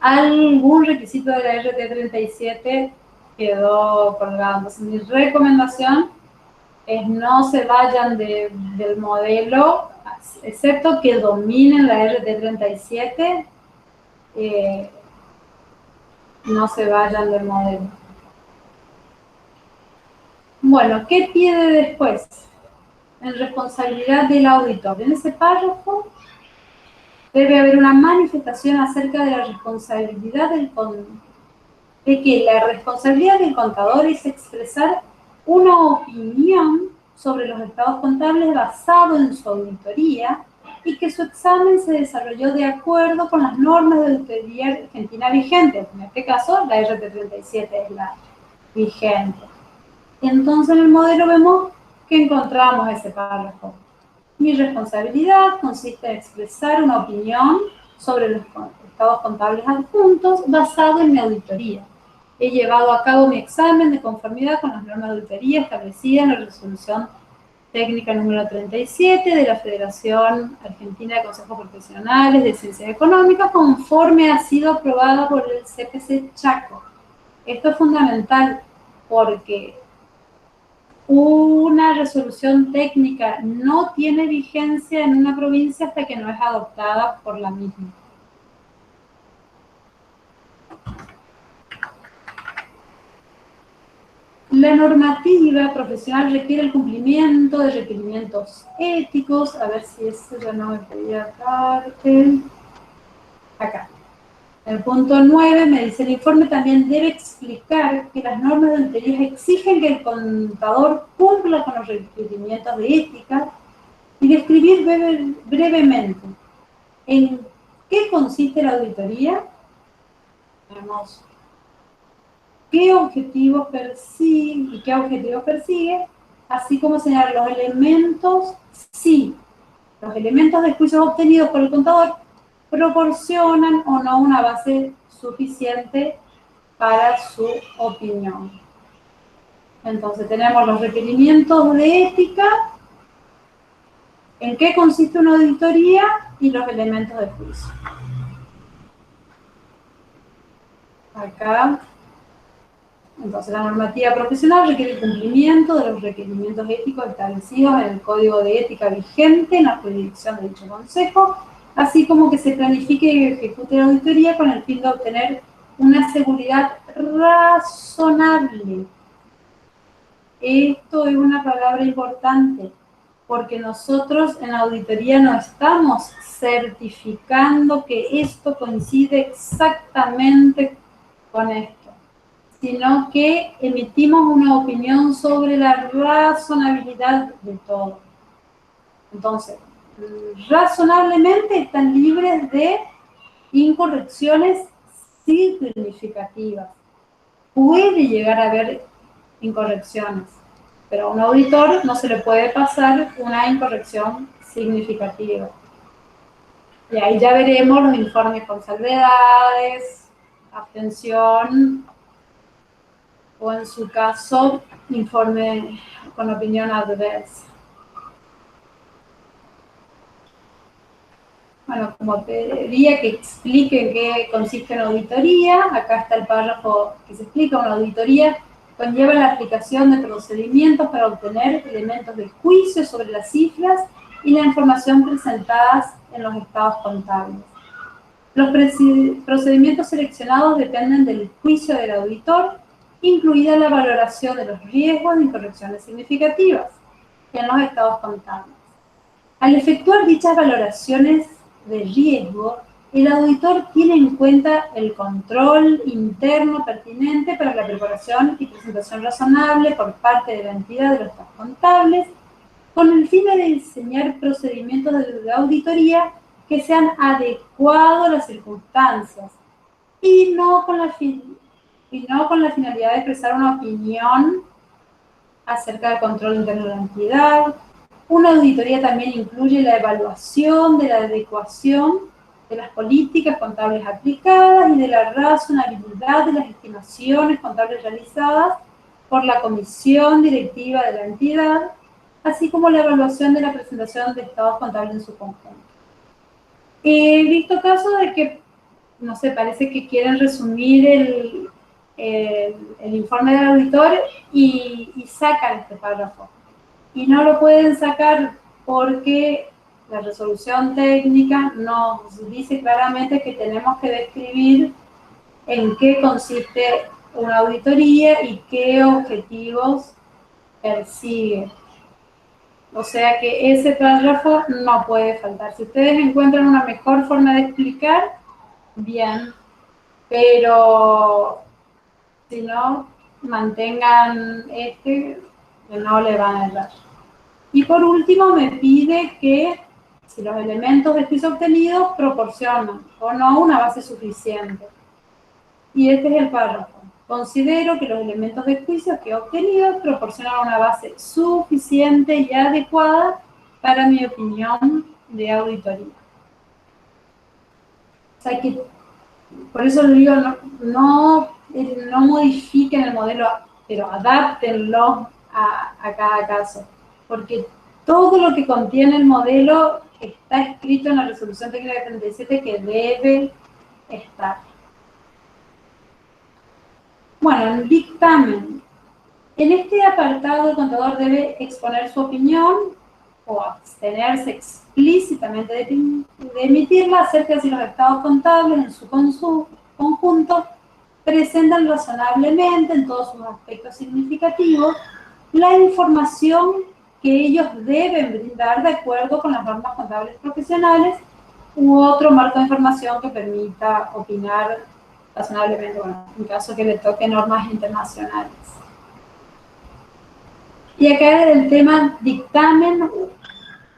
S1: algún requisito de la RT37 quedó colgado. Entonces, mi recomendación es no se vayan del modelo, excepto que dominen la RT37, no se vayan del modelo. Bueno, ¿qué pide después? En responsabilidad del auditor. En ese párrafo debe haber una manifestación acerca de la responsabilidad de que la responsabilidad del contador es expresar una opinión sobre los estados contables basado en su auditoría y que su examen se desarrolló de acuerdo con las normas de auditoría argentina vigentes. En este caso, la RT37 es la vigente. Entonces, en el modelo vemos que encontramos ese párrafo. Mi responsabilidad consiste en expresar una opinión sobre los estados contables adjuntos basado en mi auditoría. He llevado a cabo mi examen de conformidad con las normas de auditoría establecidas en la resolución técnica número 37 de la Federación Argentina de Consejos Profesionales de Ciencias Económicas, conforme ha sido aprobada por el CPC Chaco. Esto es fundamental porque una resolución técnica no tiene vigencia en una provincia hasta que no es adoptada por la misma. La normativa profesional requiere el cumplimiento de requerimientos éticos. A ver si eso ya no me pedía parte. Acá. En el punto 9 me dice, el informe también debe explicar que las normas de auditoría exigen que el contador cumpla con los requerimientos de ética y describir brevemente en qué consiste la auditoría, tenemos qué objetivos persigue y qué objetivos persigue, así como señalar los elementos, si los elementos de juicios obtenidos por el contador proporcionan o no una base suficiente para su opinión. Entonces tenemos los requerimientos de ética, en qué consiste una auditoría y los elementos de juicio. Acá, entonces la normativa profesional requiere el cumplimiento de los requerimientos éticos establecidos en el Código de Ética vigente en la jurisdicción de dicho consejo, así como que se planifique y ejecute la auditoría con el fin de obtener una seguridad razonable. Esto es una palabra importante, porque nosotros en la auditoría no estamos certificando que esto coincide exactamente con esto, sino que emitimos una opinión sobre la razonabilidad de todo. Entonces, razonablemente están libres de incorrecciones significativas. Puede llegar a haber incorrecciones, pero a un auditor no se le puede pasar una incorrección significativa. Y ahí ya veremos los informes con salvedades, abstención, o en su caso, informe con opinión adversa. Bueno, como pedía que explique en qué consiste una auditoría, acá está el párrafo que se explica. Una auditoría conlleva la aplicación de procedimientos para obtener elementos de juicio sobre las cifras y la información presentadas en los estados contables. Los procedimientos seleccionados dependen del juicio del auditor, incluida la valoración de los riesgos de incorrecciones significativas en los estados contables. Al efectuar dichas valoraciones de riesgo, el auditor tiene en cuenta el control interno pertinente para la preparación y presentación razonable por parte de la entidad de los estados contables, con el fin de diseñar procedimientos de auditoría que sean adecuados a las circunstancias y no con la finalidad de expresar una opinión acerca del control interno de la entidad. Una auditoría también incluye la evaluación de la adecuación de las políticas contables aplicadas y de la razonabilidad de las estimaciones contables realizadas por la comisión directiva de la entidad, así como la evaluación de la presentación de estados contables en su conjunto. He visto casos de que, no sé, parece que quieren resumir el informe del auditor y sacan este párrafo. Y no lo pueden sacar porque la resolución técnica nos dice claramente que tenemos que describir en qué consiste una auditoría y qué objetivos persigue. O sea que ese párrafo no puede faltar. Si ustedes encuentran una mejor forma de explicar, bien, pero si no, mantengan este, que no le van a errar. Y por último me pide que si los elementos de juicio obtenidos proporcionan o no una base suficiente. Y este es el párrafo. Considero que los elementos de juicio que he obtenido proporcionan una base suficiente y adecuada para mi opinión de auditoría. O sea que, por eso le digo, no modifiquen el modelo, pero adáptenlo a cada caso. Porque todo lo que contiene el modelo está escrito en la resolución técnica 37 que debe estar. Bueno, el dictamen. En este apartado el contador debe exponer su opinión o abstenerse explícitamente de emitirla acerca de si los estados contables en su conjunto presentan razonablemente en todos sus aspectos significativos la información que ellos deben brindar de acuerdo con las normas contables profesionales u otro marco de información que permita opinar razonablemente, bueno, en caso que le toque normas internacionales. Y acá el tema dictamen,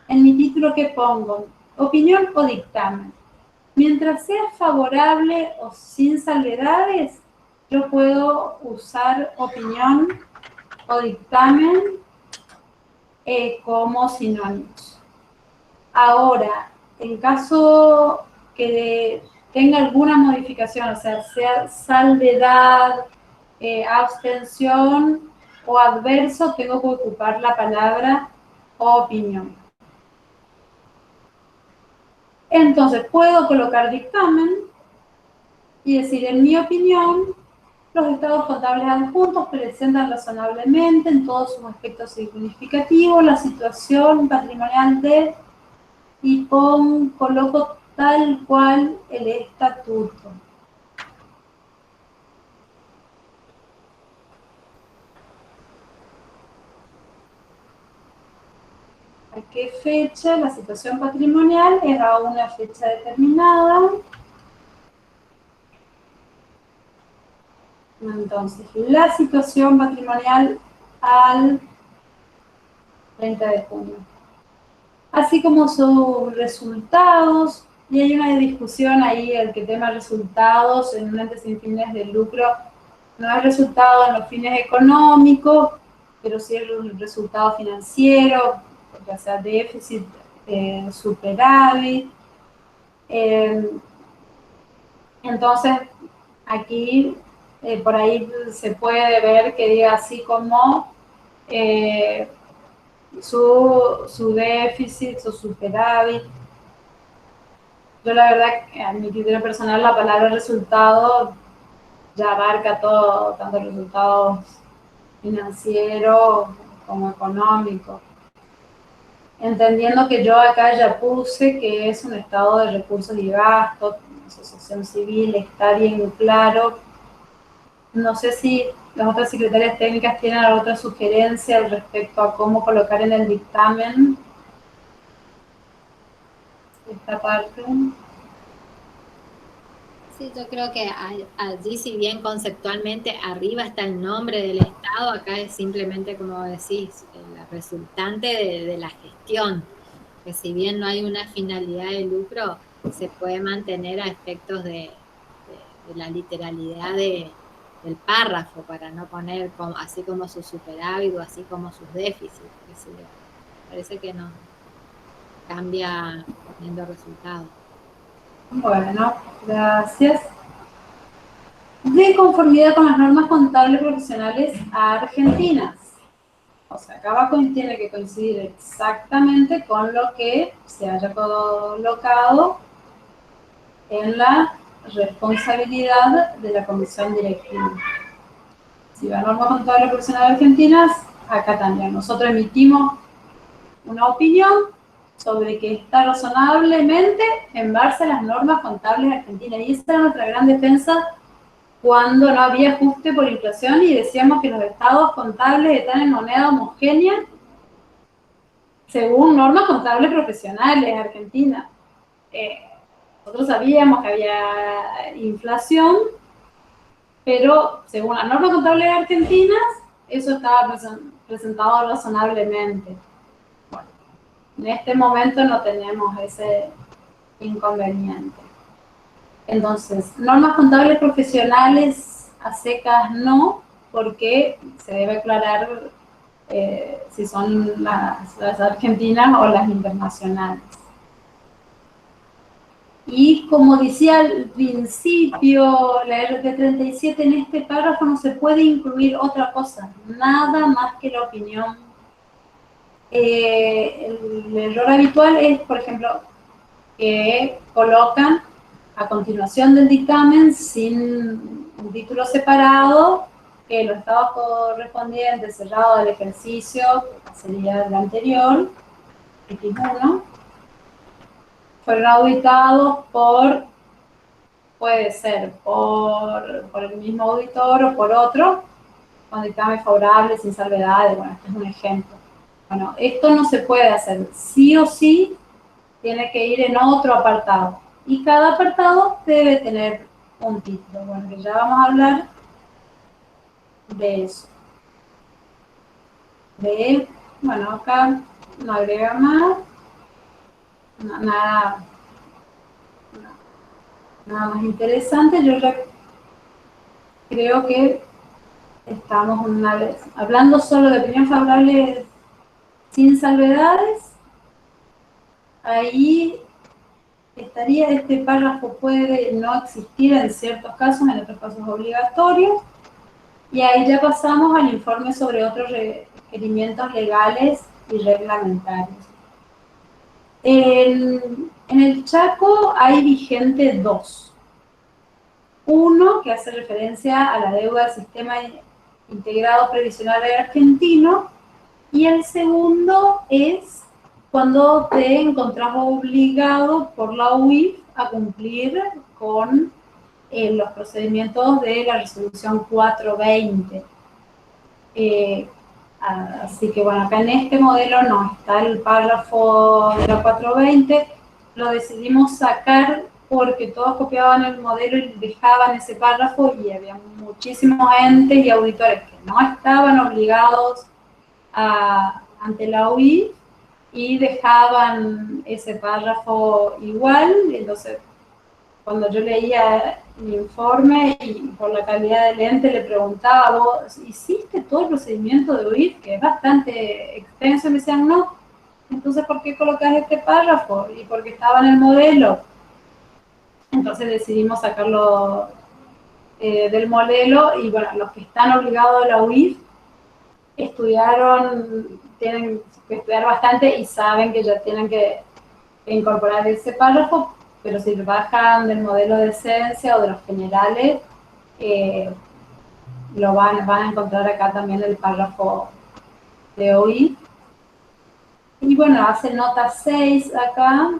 S1: en mi título que pongo, opinión o dictamen. Mientras sea favorable o sin salvedades, yo puedo usar opinión o dictamen como sinónimos. Ahora, en caso que tenga alguna modificación, o sea salvedad, abstención o adverso, tengo que ocupar la palabra opinión. Entonces, puedo colocar dictamen y decir, en mi opinión, los estados contables adjuntos presentan razonablemente en todos sus aspectos significativos la situación patrimonial de, y coloco tal cual el estatuto. ¿A qué fecha? La situación patrimonial es a una fecha determinada. Entonces, la situación patrimonial al 30 de junio. Así como sus resultados, y hay una discusión ahí, el que tema resultados en un ente sin fines de lucro, no es resultado en los fines económicos, pero sí el resultado financiero, ya sea déficit, superávit. Entonces, aquí por ahí se puede ver que diga así como su déficit, su superávit. Yo la verdad, a mi criterio personal, la palabra resultado ya abarca todo, tanto resultados financieros como económicos. Entendiendo que yo acá ya puse que es un estado de recursos y gastos, asociación civil, está bien claro. No sé si las otras secretarias técnicas tienen alguna otra sugerencia al respecto a cómo colocar en el dictamen esta parte.
S2: Sí, yo creo que allí, si bien conceptualmente arriba está el nombre del Estado, acá es simplemente, como decís, la resultante de la gestión, que si bien no hay una finalidad de lucro, se puede mantener a efectos de la literalidad del párrafo, para no poner así como su superávit o así como sus déficits. Parece que no cambia poniendo resultados.
S1: Bueno, gracias. De conformidad con las normas contables profesionales argentinas. O sea, acá abajo tiene que coincidir exactamente con lo que se haya colocado en la responsabilidad de la comisión directiva. Si va a normas contables profesionales argentinas, acá también. Nosotros emitimos una opinión sobre que está razonablemente en base a las normas contables argentinas. Y esa es nuestra gran defensa cuando no había ajuste por inflación y decíamos que los estados contables están en moneda homogénea según normas contables profesionales argentinas. Nosotros sabíamos que había inflación, pero según las normas contables argentinas, eso estaba presentado razonablemente. Bueno, en este momento no tenemos ese inconveniente. Entonces, normas contables profesionales a secas no, porque se debe aclarar si son las argentinas o las internacionales. Y como decía al principio, la RT37 en este párrafo no se puede incluir otra cosa, nada más que la opinión. El error habitual es, por ejemplo, que colocan a continuación del dictamen sin un título separado, que los estados correspondientes cerrado del ejercicio, que sería el anterior, X1, fueron auditados puede ser por el mismo auditor o por otro, con dictamen favorable, sin salvedades. Bueno, este es un ejemplo. Bueno, esto no se puede hacer. Sí o sí tiene que ir en otro apartado. Y cada apartado debe tener un título. Bueno, que ya vamos a hablar de eso. Bueno, acá no agrega más. Nada más interesante. Yo ya creo que estamos una vez hablando solo de opinión favorable sin salvedades. Ahí estaría, este párrafo puede no existir en ciertos casos, en otros casos obligatorio. Y ahí ya pasamos al informe sobre otros requerimientos legales y reglamentarios. En el Chaco hay vigente dos. Uno que hace referencia a la deuda del Sistema Integrado Previsional Argentino, y el segundo es cuando te encontrás obligado por la UIF a cumplir con los procedimientos de la resolución 420. Así que bueno, acá en este modelo no está el párrafo de la 420, lo decidimos sacar porque todos copiaban el modelo y dejaban ese párrafo, y había muchísimos entes y auditores que no estaban obligados ante la UIF y dejaban ese párrafo igual. Entonces, cuando yo leía el informe y por la calidad del ente le preguntaba, ¿vos hiciste todo el procedimiento de UIF, que es bastante extenso? Y me decían, no. Entonces, ¿por qué colocas este párrafo? Y porque estaba en el modelo. Entonces decidimos sacarlo del modelo, y bueno, los que están obligados a la UIF tienen que estudiar bastante y saben que ya tienen que incorporar ese párrafo, pero si bajan del modelo de esencia o de los generales, lo van a encontrar acá también el párrafo de OI. Y bueno, hace nota 6 acá.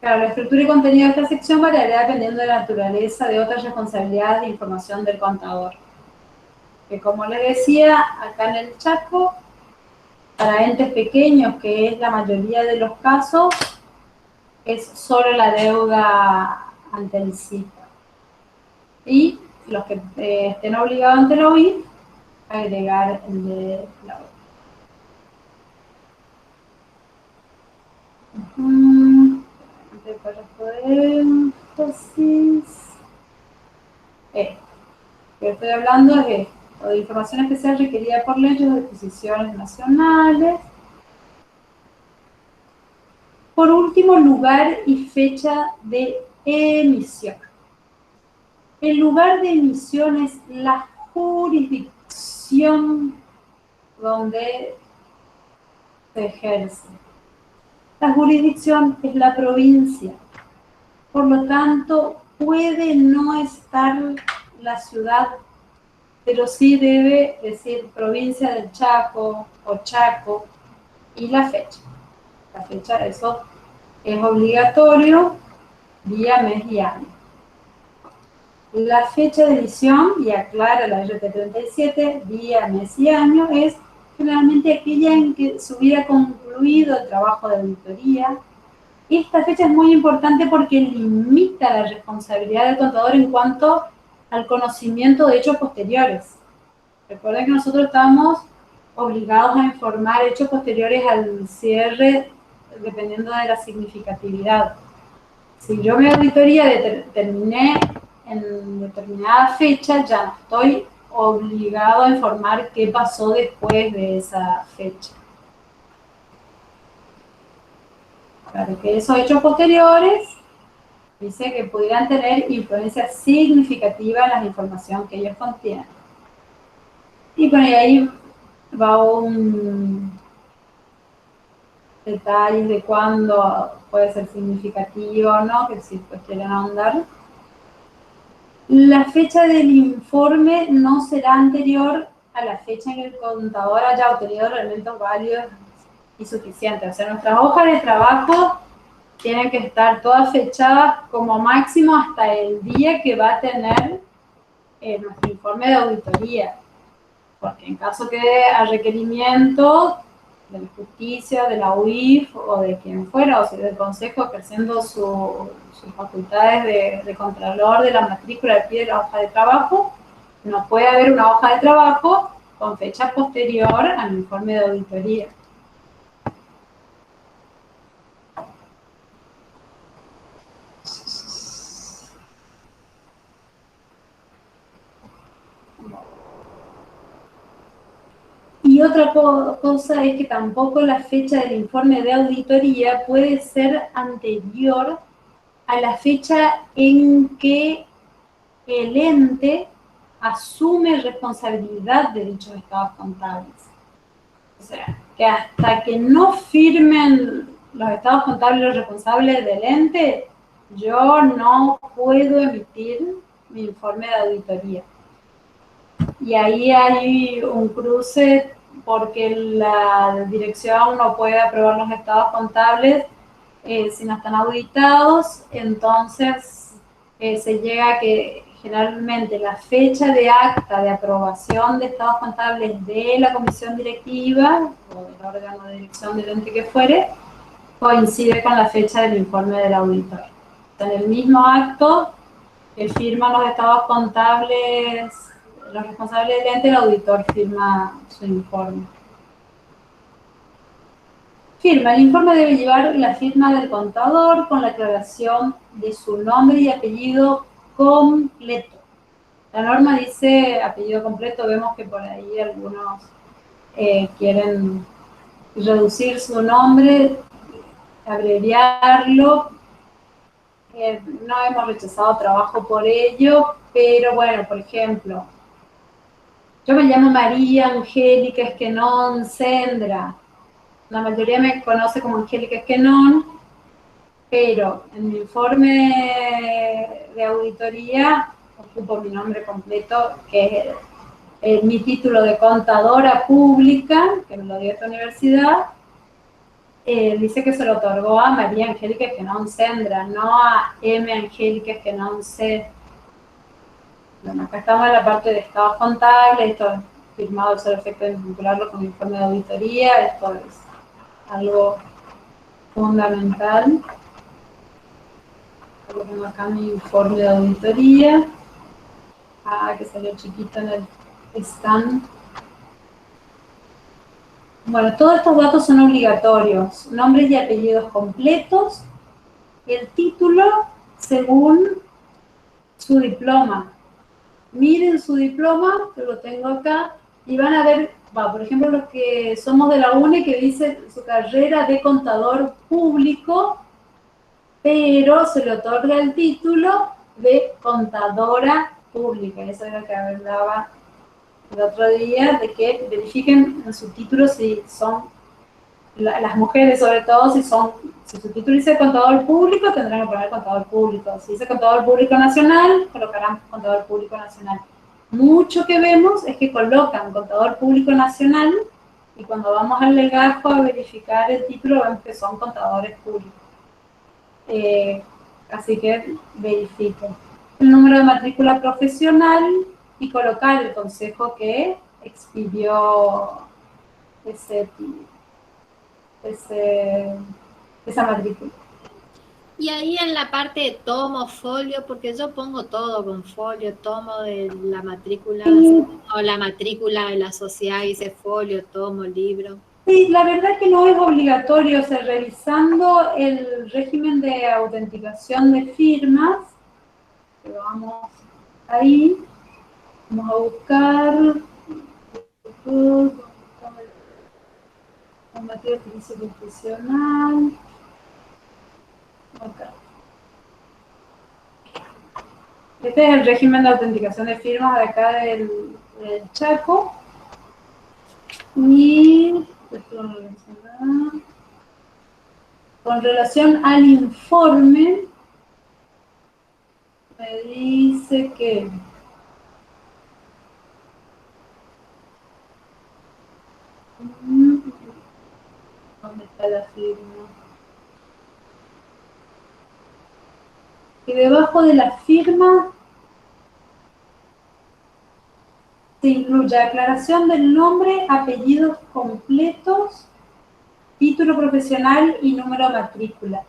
S1: Claro, la estructura y contenido de esta sección variará dependiendo de la naturaleza de otras responsabilidades de información del contador. Que como les decía, acá en el Chaco, para entes pequeños, que es la mayoría de los casos, es solo la deuda ante el CIP. Y los que estén obligados ante la OIF, agregar el de la OIF. Párrafo de énfasis. Que estoy hablando es esto, de información especial requerida por leyes o disposiciones nacionales. Por último, lugar y fecha de emisión. El lugar de emisión es la jurisdicción donde se ejerce. La jurisdicción es la provincia. Por lo tanto, puede no estar la ciudad, pero sí debe decir provincia del Chaco o Chaco, y la fecha. La fecha, eso es obligatorio, día, mes y año. La fecha de edición, y aclara la RT37, día, mes y año, es generalmente aquella en que se hubiera concluido el trabajo de auditoría. Esta fecha es muy importante porque limita la responsabilidad del contador en cuanto al conocimiento de hechos posteriores. Recuerden que nosotros estamos obligados a informar hechos posteriores al cierre dependiendo de la significatividad. Si yo mi auditoría terminé en determinada fecha, ya no estoy obligado a informar qué pasó después de esa fecha. Claro que esos hechos posteriores dice que pudieran tener influencia significativa en la información que ellos contienen. Y por ahí va un detalle de cuándo puede ser significativo o no, que si pues quieren ahondar. La fecha del informe no será anterior a la fecha en que el contador haya obtenido los elementos válidos y suficientes. O sea, nuestras hojas de trabajo tienen que estar todas fechadas como máximo hasta el día que va a tener nuestro informe de auditoría. Porque en caso que a requerimiento de la justicia, de la UIF o de quien fuera, o sea, del consejo ejerciendo sus facultades de contralor de la matrícula al pie de la hoja de trabajo, no puede haber una hoja de trabajo con fecha posterior al informe de auditoría. Y otra cosa es que tampoco la fecha del informe de auditoría puede ser anterior a la fecha en que el ente asume responsabilidad de dichos estados contables. O sea, que hasta que no firmen los estados contables los responsables del ente, yo no puedo emitir mi informe de auditoría. Y ahí hay un cruce porque la dirección no puede aprobar los estados contables si no están auditados, entonces se llega a que generalmente la fecha de acta de aprobación de estados contables de la comisión directiva o del órgano de dirección del ente que fuere coincide con la fecha del informe del auditor. En el mismo acto que firman los estados contables los responsables del ente, el auditor firma su informe. Firma. El informe debe llevar la firma del contador con la aclaración de su nombre y apellido completo. La norma dice apellido completo, vemos que por ahí algunos quieren reducir su nombre, abreviarlo. No hemos rechazado trabajo por ello, pero bueno, por ejemplo, yo me llamo María Angélica Esquenón Sendra. La mayoría me conoce como Angélica Esquenón, pero en mi informe de auditoría ocupo mi nombre completo, que es mi título de contadora pública, que me lo dio esta universidad. Dice que se lo otorgó a María Angélica Esquenón Sendra, no a M. Angélica Esquenón C. Bueno, acá estamos en la parte de estados contables, esto es firmado al solo efecto de vincularlo con el informe de auditoría, esto es algo fundamental. Lo tengo acá mi informe de auditoría. Que salió chiquito en el stand. Bueno, todos estos datos son obligatorios. Nombres y apellidos completos. El título según su diploma. Miren su diploma, que lo tengo acá, y van a ver, por ejemplo, los que somos de la UNE, que dice su carrera de contador público, pero se le otorga el título de contadora pública. Eso es lo que hablaba el otro día, de que verifiquen en su título si son, las mujeres sobre todo, si su título dice contador público, tendrán que poner contador público. Si dice contador público nacional, colocarán contador público nacional. Mucho que vemos es que colocan contador público nacional y cuando vamos al legajo a verificar el título vemos que son contadores públicos. Así que verifiquen. el número de matrícula profesional y colocar el consejo que expidió esa matrícula.
S2: Y ahí en la parte de tomo, folio, porque yo pongo todo con folio, tomo de la matrícula, o la matrícula de la sociedad, dice folio, tomo, libro.
S1: Sí, la verdad que no es obligatorio, o sea, revisando el régimen de autenticación de firmas, que vamos ahí, vamos a buscar la materia de servicio profesional, acá. Este es el régimen de autenticación de firmas de acá del Chaco. Y con relación al informe, me dice que ¿dónde está la firma? Que debajo de la firma se incluye aclaración del nombre, apellidos completos, título profesional y número de matrícula.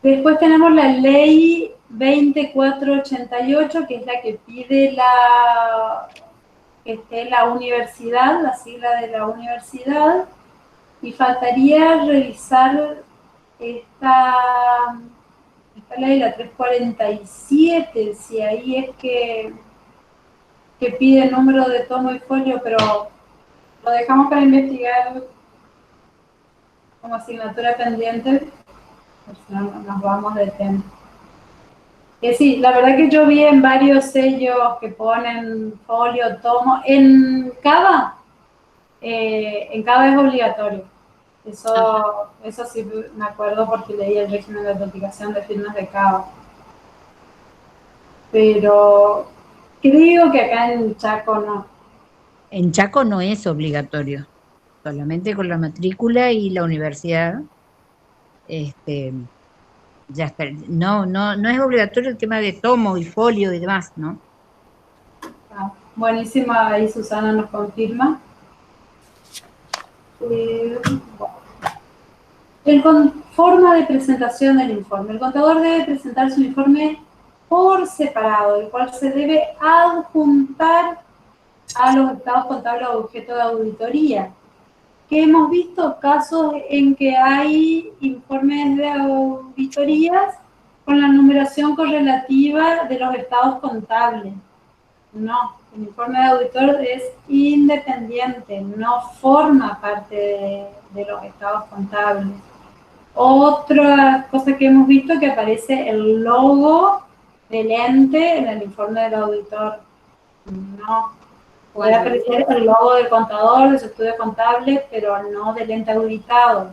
S1: Después tenemos la ley 2488, que es la que pide que esté la universidad, la sigla de la universidad, y faltaría revisar esta ley, la 347, si ahí es que pide el número de tomo y folio, pero lo dejamos para investigar como asignatura pendiente, pues no nos vamos de tema. Sí, la verdad que yo vi en varios sellos que ponen folio, tomo, en Cava es obligatorio. Eso sí me acuerdo porque leí el régimen de autenticación de firmas de Cava. Pero creo que acá en Chaco no.
S3: En Chaco no es obligatorio, solamente con la matrícula y la universidad. Ya está. No es obligatorio el tema de tomo y folio y demás, ¿no?
S1: Buenísima, ahí Susana nos confirma. Forma de presentación del informe. El contador debe presentar su informe por separado, el cual se debe adjuntar a los estados contables objeto de auditoría. Que hemos visto casos en que hay informes de auditorías con la numeración correlativa de los estados contables. No, el informe de auditor es independiente, no forma parte de los estados contables. Otra cosa que hemos visto es que aparece el logo del ente en el informe del auditor. No, puede aparecer el logo del contador, de su estudio contable, pero no del ente auditado.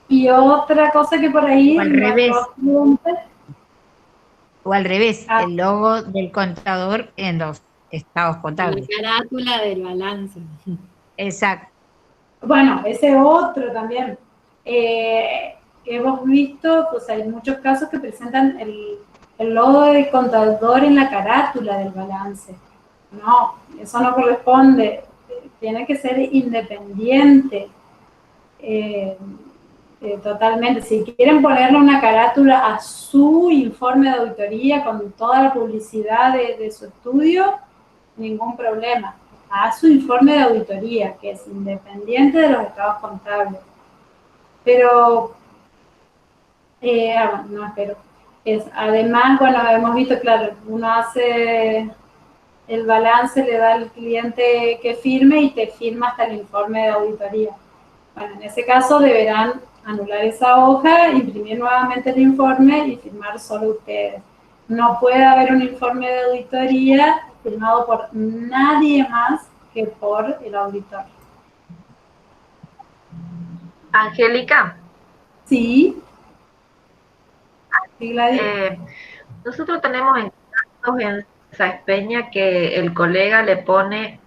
S1: Y otra cosa que por ahí...
S3: O al revés. O al revés, el logo del contador en los estados contables.
S2: La carátula del balance.
S3: Exacto.
S1: Bueno, ese otro también. Hemos visto, pues hay muchos casos que presentan el logo del contador en la carátula del balance. No, eso no corresponde. Tiene que ser independiente. Totalmente. Si quieren ponerle una carátula a su informe de auditoría con toda la publicidad de su estudio, ningún problema. A su informe de auditoría, que es independiente de los estados contables. Pero, además, bueno, hemos visto, claro, uno hace el balance, le da al cliente que firme y te firma hasta el informe de auditoría. Bueno, en ese caso deberán anular esa hoja, imprimir nuevamente el informe y firmar solo ustedes. No puede haber un informe de auditoría firmado por nadie más que por el auditor.
S4: Angélica.
S1: Sí.
S4: Nosotros tenemos en Saespeña que el colega le pone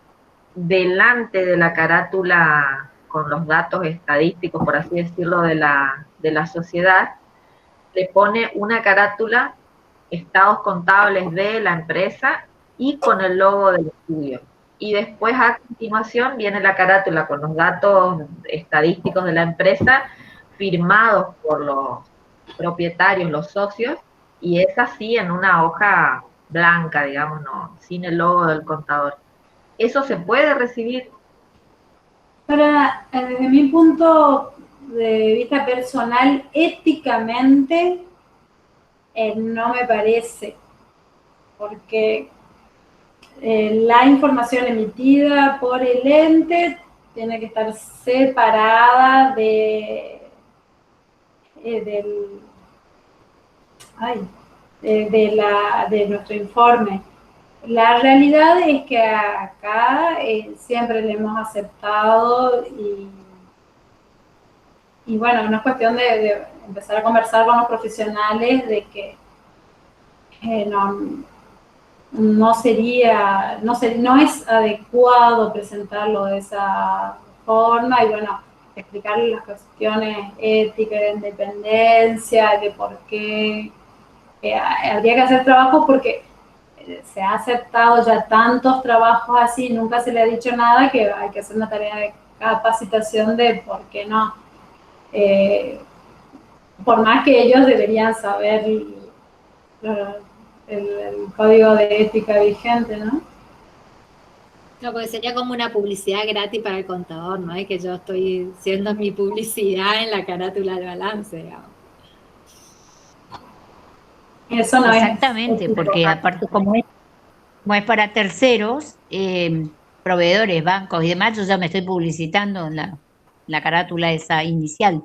S4: delante de la carátula con los datos estadísticos, por así decirlo, de la sociedad, le pone una carátula estados contables de la empresa y con el logo del estudio. Y después a continuación viene la carátula con los datos estadísticos de la empresa firmados por los propietarios, los socios, y es así en una hoja blanca, digamos, no, sin el logo del contador. ¿Eso se puede recibir?
S1: Desde mi punto de vista personal, éticamente, no me parece, porque la información emitida por el ente tiene que estar separada del, de nuestro informe. La realidad es que acá siempre le hemos aceptado y bueno, no es cuestión de empezar a conversar con los profesionales de que no es adecuado presentarlo de esa forma y bueno, explicarle las cuestiones éticas, de independencia, de por qué habría que hacer trabajo porque se ha aceptado ya tantos trabajos así, nunca se le ha dicho nada, que hay que hacer una tarea de capacitación de por qué no. Por más que ellos deberían saber el código de ética vigente, ¿no?
S2: No, porque sería como una publicidad gratis para el contador, ¿no? Es que yo estoy haciendo mi publicidad en la carátula del balance, digamos.
S1: Eso no
S3: Exactamente,
S1: es
S3: porque aparte como es para terceros, proveedores, bancos y demás, yo ya me estoy publicitando en la carátula esa inicial.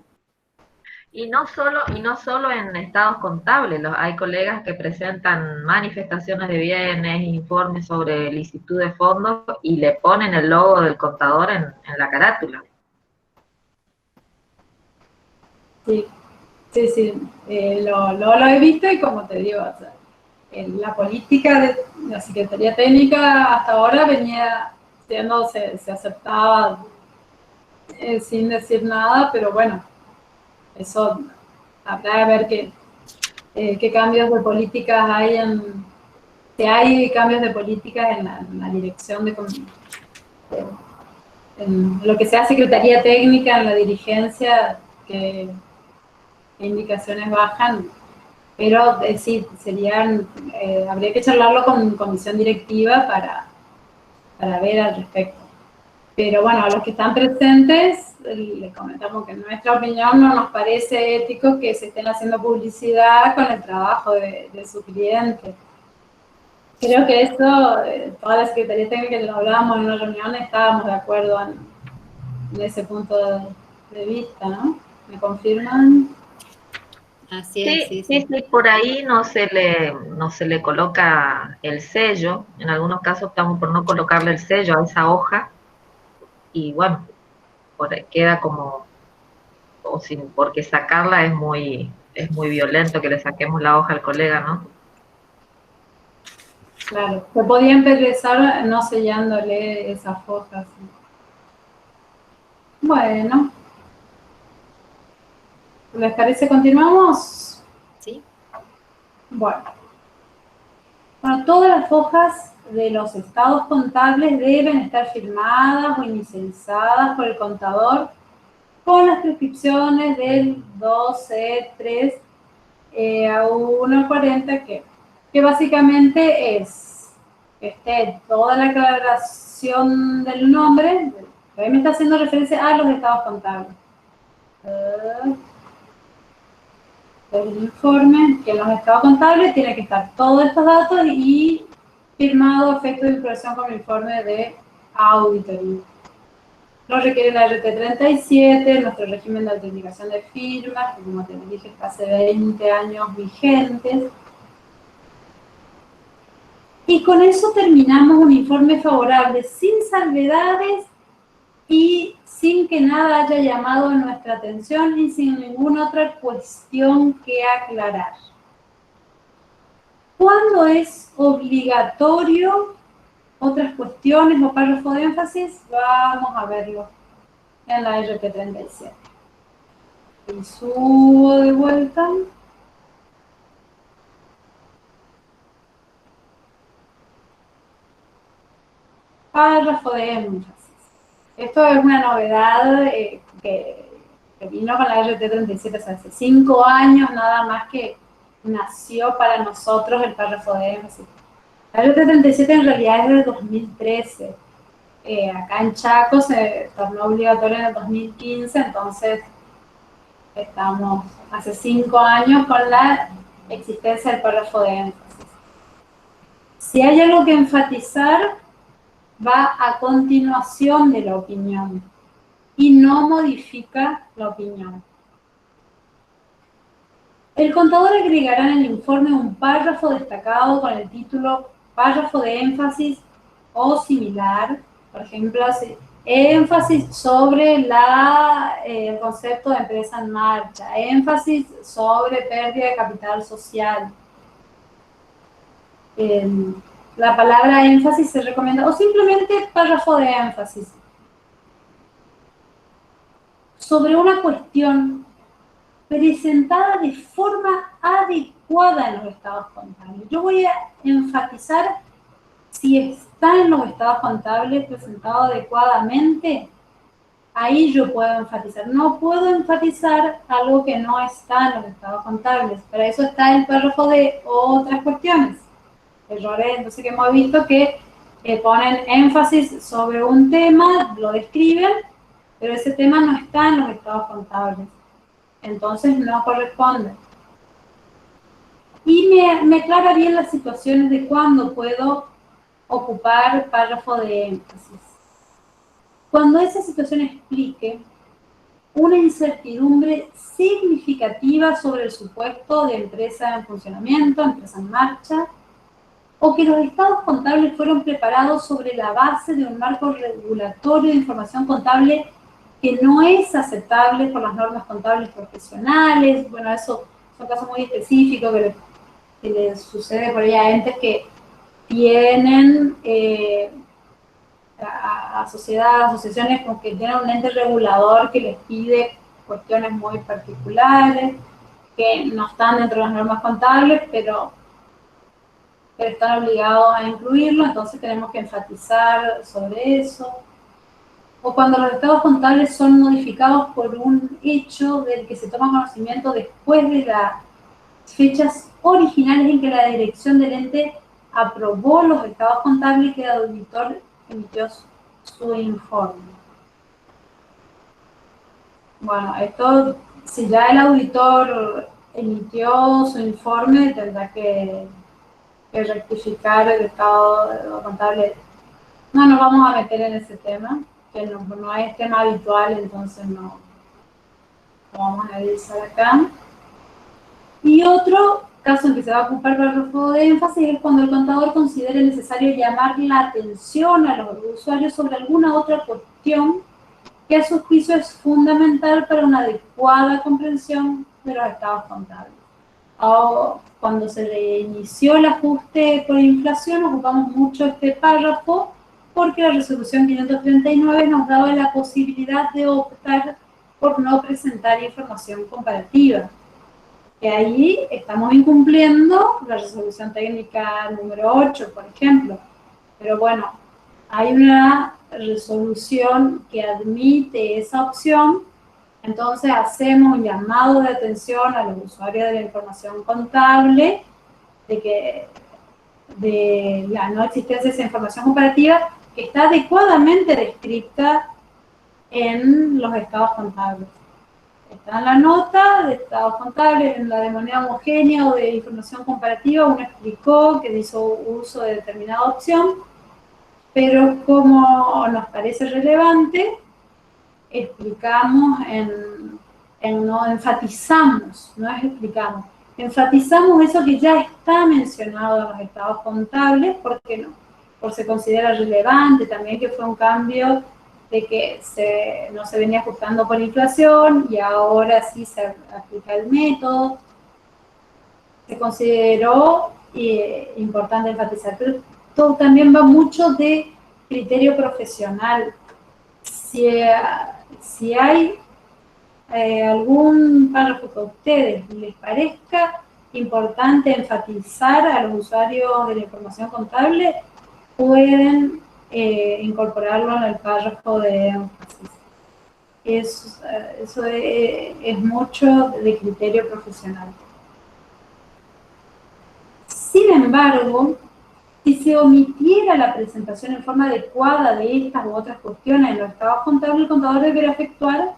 S4: Y no solo en estados contables, hay colegas que presentan manifestaciones de bienes, informes sobre licitud de fondos y le ponen el logo del contador en la carátula.
S1: Sí, sí, lo he visto y como te digo, o sea, la política de la Secretaría Técnica hasta ahora venía se aceptaba sin decir nada, pero bueno, eso habrá de ver qué cambios de políticas hay si hay cambios de políticas en la dirección en lo que sea Secretaría Técnica, en la dirigencia, que indicaciones bajan, pero sí, habría que charlarlo con comisión directiva para ver al respecto. Pero bueno, a los que están presentes, les comentamos que en nuestra opinión no nos parece ético que se estén haciendo publicidad con el trabajo de su cliente. Creo que eso, toda la Secretaría Técnica que lo hablábamos en una reunión, estábamos de acuerdo en ese punto de vista, ¿no? ¿Me confirman?
S2: Así es,
S4: Sí, por ahí no se le coloca el sello, en algunos casos optamos por no colocarle el sello a esa hoja, y bueno, queda como, porque sacarla es muy violento que le saquemos la hoja al colega, ¿no?
S1: Claro, se podía empezar no sellándole esas hojas. Bueno, ¿les parece continuamos?
S2: Sí.
S1: Bueno, todas las hojas de los estados contables deben estar firmadas o inicializadas por el contador con las prescripciones del 2C3 a 1.40 que básicamente es que esté toda la aclaración del nombre, que ahí me está haciendo referencia a los estados contables. El informe, que en los estados contables tiene que estar todos estos datos y firmado a efecto de vinculación con el informe de auditoría. Lo requiere la RT37, nuestro régimen de autenticación de firmas, que como te dije está hace 20 años vigentes. Y con eso terminamos un informe favorable, sin salvedades y sin que nada haya llamado nuestra atención y sin ninguna otra cuestión que aclarar. ¿Cuándo es obligatorio otras cuestiones o párrafo de énfasis? Vamos a verlo en la RT37. Y subo de vuelta. párrafo de énfasis. Esto es una novedad que vino con la RT37, o sea, hace 5 años nada más que nació para nosotros el párrafo de énfasis. La RT37 en realidad es de 2013. Acá en Chaco se tornó obligatorio en el 2015, entonces estamos hace 5 años con la existencia del párrafo de énfasis. Si hay algo que enfatizar, va a continuación de la opinión y no modifica la opinión. El contador agregará en el informe un párrafo destacado con el título párrafo de énfasis o similar, por ejemplo, énfasis sobre el concepto de empresa en marcha, énfasis sobre pérdida de capital social. La palabra énfasis se recomienda, o simplemente párrafo de énfasis sobre una cuestión presentada de forma adecuada en los estados contables. Yo voy a enfatizar si está en los estados contables presentado adecuadamente, ahí yo puedo enfatizar. No puedo enfatizar algo que no está en los estados contables. Para eso está el párrafo de otras cuestiones. Errores, entonces, que hemos visto que ponen énfasis sobre un tema, lo describen, pero ese tema no está en los estados contables. Entonces no corresponde. Y me aclara bien las situaciones de cuándo puedo ocupar párrafo de énfasis. Cuando esa situación explique una incertidumbre significativa sobre el supuesto de empresa en funcionamiento, empresa en marcha, o que los estados contables fueron preparados sobre la base de un marco regulatorio de información contable que no es aceptable por las normas contables profesionales. Bueno, eso son casos muy específicos que les sucede por ahí a entes que tienen a asociaciones con que tienen un ente regulador que les pide cuestiones muy particulares, que no están dentro de las normas contables, pero están obligados a incluirlo, entonces tenemos que enfatizar sobre eso. O cuando los estados contables son modificados por un hecho del que se toma conocimiento después de las fechas originales en que la dirección del ente aprobó los estados contables y que el auditor emitió su informe. Bueno, esto, si ya el auditor emitió su informe, tendrá que rectificar el estado contable. No nos vamos a meter en ese tema, que no es tema habitual, entonces no vamos a analizar acá. Y otro caso en que se va a ocupar el párrafo de énfasis es cuando el contador considere necesario llamar la atención a los usuarios sobre alguna otra cuestión que a su juicio es fundamental para una adecuada comprensión de los estados contables. O cuando se le inició el ajuste por inflación, ocupamos mucho este párrafo porque la resolución 539 nos daba la posibilidad de optar por no presentar información comparativa. Que ahí estamos incumpliendo la resolución técnica número 8, por ejemplo. Pero bueno, hay una resolución que admite esa opción, entonces hacemos un llamado de atención a los usuarios de la información contable de la no existencia de esa información comparativa que está adecuadamente descrita en los estados contables. Está en la nota de estados contables, en la de moneda homogénea o de información comparativa, uno explicó que hizo uso de determinada opción, pero como nos parece relevante, explicamos no enfatizamos, no es explicamos, enfatizamos eso que ya está mencionado en los estados contables, porque no, porque se considera relevante también que fue un cambio de que no se venía ajustando por inflación y ahora sí se aplica el método. Se consideró importante enfatizar, pero todo también va mucho de criterio profesional. Si hay algún párrafo que a ustedes les parezca importante enfatizar a los usuarios de la información contable, pueden incorporarlo en el párrafo de énfasis. Eso es mucho de criterio profesional. Sin embargo, si se omitiera la presentación en forma adecuada de estas u otras cuestiones en los estados contables, el contador deberá efectuar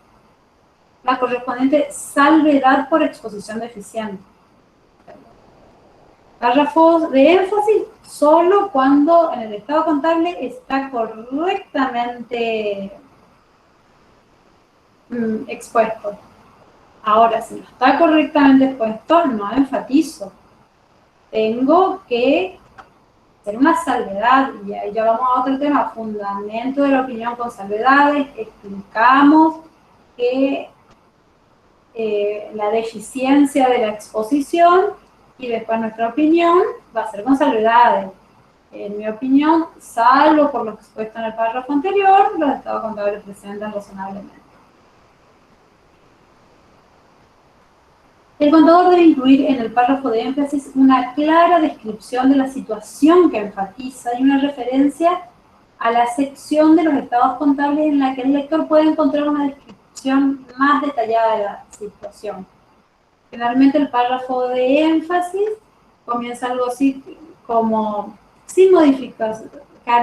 S1: la correspondiente salvedad por exposición deficiente. Párrafos de énfasis solo cuando en el estado contable está correctamente expuesto. Ahora, si no está correctamente expuesto, no enfatizo. Tengo que hacer una salvedad, y ahí ya vamos a otro tema, fundamento de la opinión con salvedades. Explicamos que la deficiencia de la exposición, y después nuestra opinión va a ser con salvedades. En mi opinión, salvo por lo expuesto en el párrafo anterior, los estados contables presentan razonablemente. El contador debe incluir en el párrafo de énfasis una clara descripción de la situación que enfatiza y una referencia a la sección de los estados contables en la que el lector puede encontrar una descripción más detallada de la situación. Generalmente el párrafo de énfasis comienza algo así como: sin modificar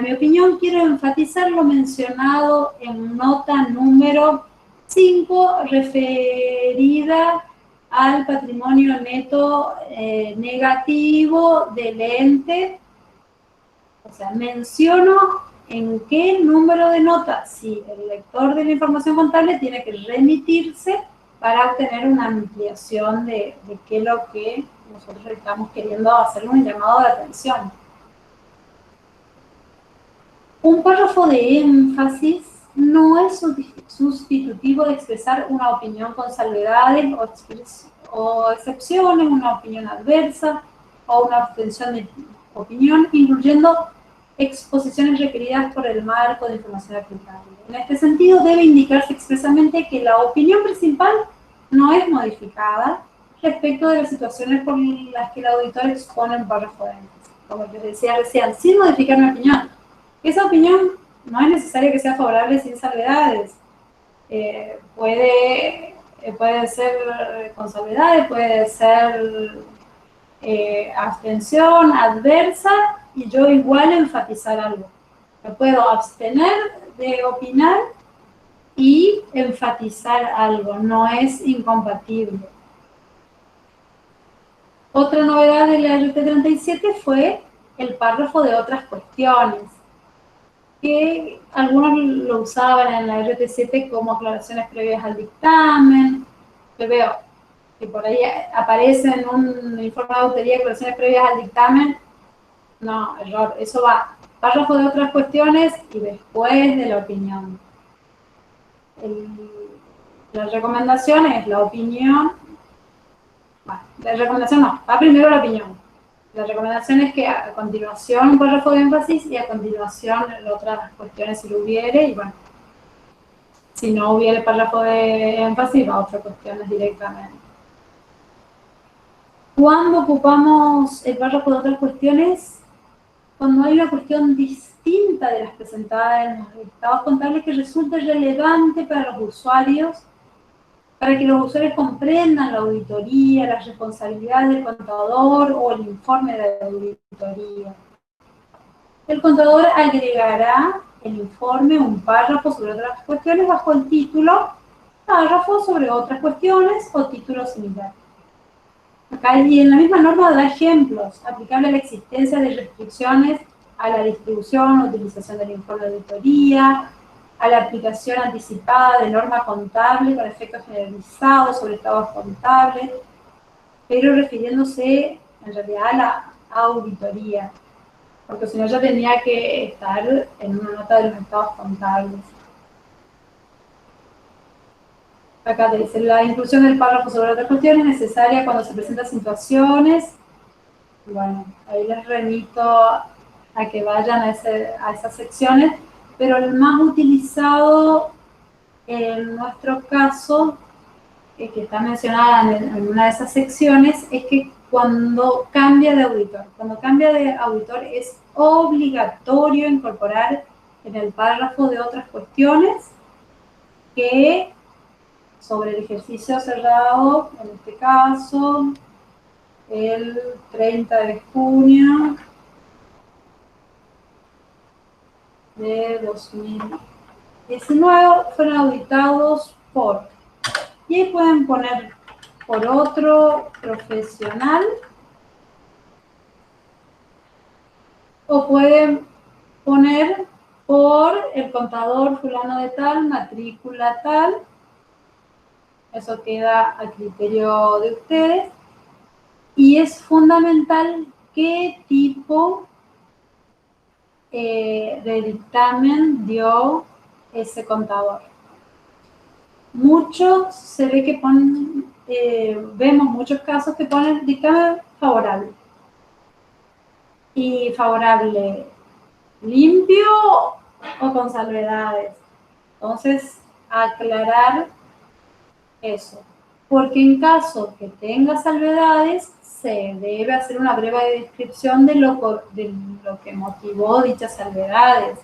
S1: mi opinión, quiero enfatizar lo mencionado en nota número 5, referida al patrimonio neto negativo del ente. O sea, menciono en qué número de nota, si el lector de la información contable tiene que remitirse para obtener una ampliación de qué es lo que nosotros estamos queriendo hacer un llamado de atención. Un párrafo de énfasis no es sustitutivo de expresar una opinión con salvedades o excepciones, una opinión adversa o una abstención de opinión, incluyendo exposiciones requeridas por el marco de información aplicable. En este sentido, debe indicarse expresamente que la opinión principal no es modificada respecto de las situaciones por las que el auditor expone un párrafo de énfasis. Como les decía recién, sin modificar mi opinión. Esa opinión no es necesario que sea favorable sin salvedades. Puede ser con salvedades, puede ser abstención, adversa, y yo igual enfatizar algo. Me puedo abstener de opinar y enfatizar algo, no es incompatible. Otra novedad de la RT 37 fue el párrafo de otras cuestiones, que algunos lo usaban en la RT7 como aclaraciones previas al dictamen. Yo veo que por ahí aparece en un informe de auditoría aclaraciones previas al dictamen. No, error. Eso va párrafo de otras cuestiones y después de la opinión. La recomendación es la opinión. Bueno, la recomendación no, va primero la opinión. La recomendación es que a continuación un párrafo de énfasis y a continuación otras cuestiones si lo hubiere, y bueno, si no hubiera párrafo de énfasis va a otras cuestiones directamente. ¿Cuándo ocupamos el párrafo de otras cuestiones? Cuando hay una cuestión distinta de las presentadas en los estados contables que resulte relevante para los usuarios, para que los usuarios comprendan la auditoría, las responsabilidades del contador o el informe de auditoría. El contador agregará el informe un párrafo sobre otras cuestiones bajo el título párrafo sobre otras cuestiones o título similar. Acá y en la misma norma da ejemplos aplicables a la existencia de restricciones a la distribución o utilización del informe de auditoría, a la aplicación anticipada de norma contable para efectos generalizados sobre estados contables, pero refiriéndose en realidad a la auditoría, porque si no ya tenía que estar en una nota de los estados contables. Acá dice, la inclusión del párrafo sobre otras cuestiones es necesaria cuando se presentan situaciones. Bueno, ahí les remito a que vayan a esas secciones, pero el más utilizado en nuestro caso, que está mencionada en una de esas secciones, es que cuando cambia de auditor. Cuando cambia de auditor es obligatorio incorporar en el párrafo de otras cuestiones que sobre el ejercicio cerrado, en este caso, el 30 de junio de 2019 fueron auditados por, y ahí pueden poner por otro profesional, o pueden poner por el contador fulano de tal, matrícula tal. Eso queda a criterio de ustedes. Y es fundamental qué tipo de dictamen dio ese contador. Muchos se ve que ponen, vemos muchos casos que ponen dictamen favorable. Y favorable limpio o con salvedades. Entonces, aclarar eso. Porque en caso que tenga salvedades, se debe hacer una breve descripción de lo que motivó dichas salvedades.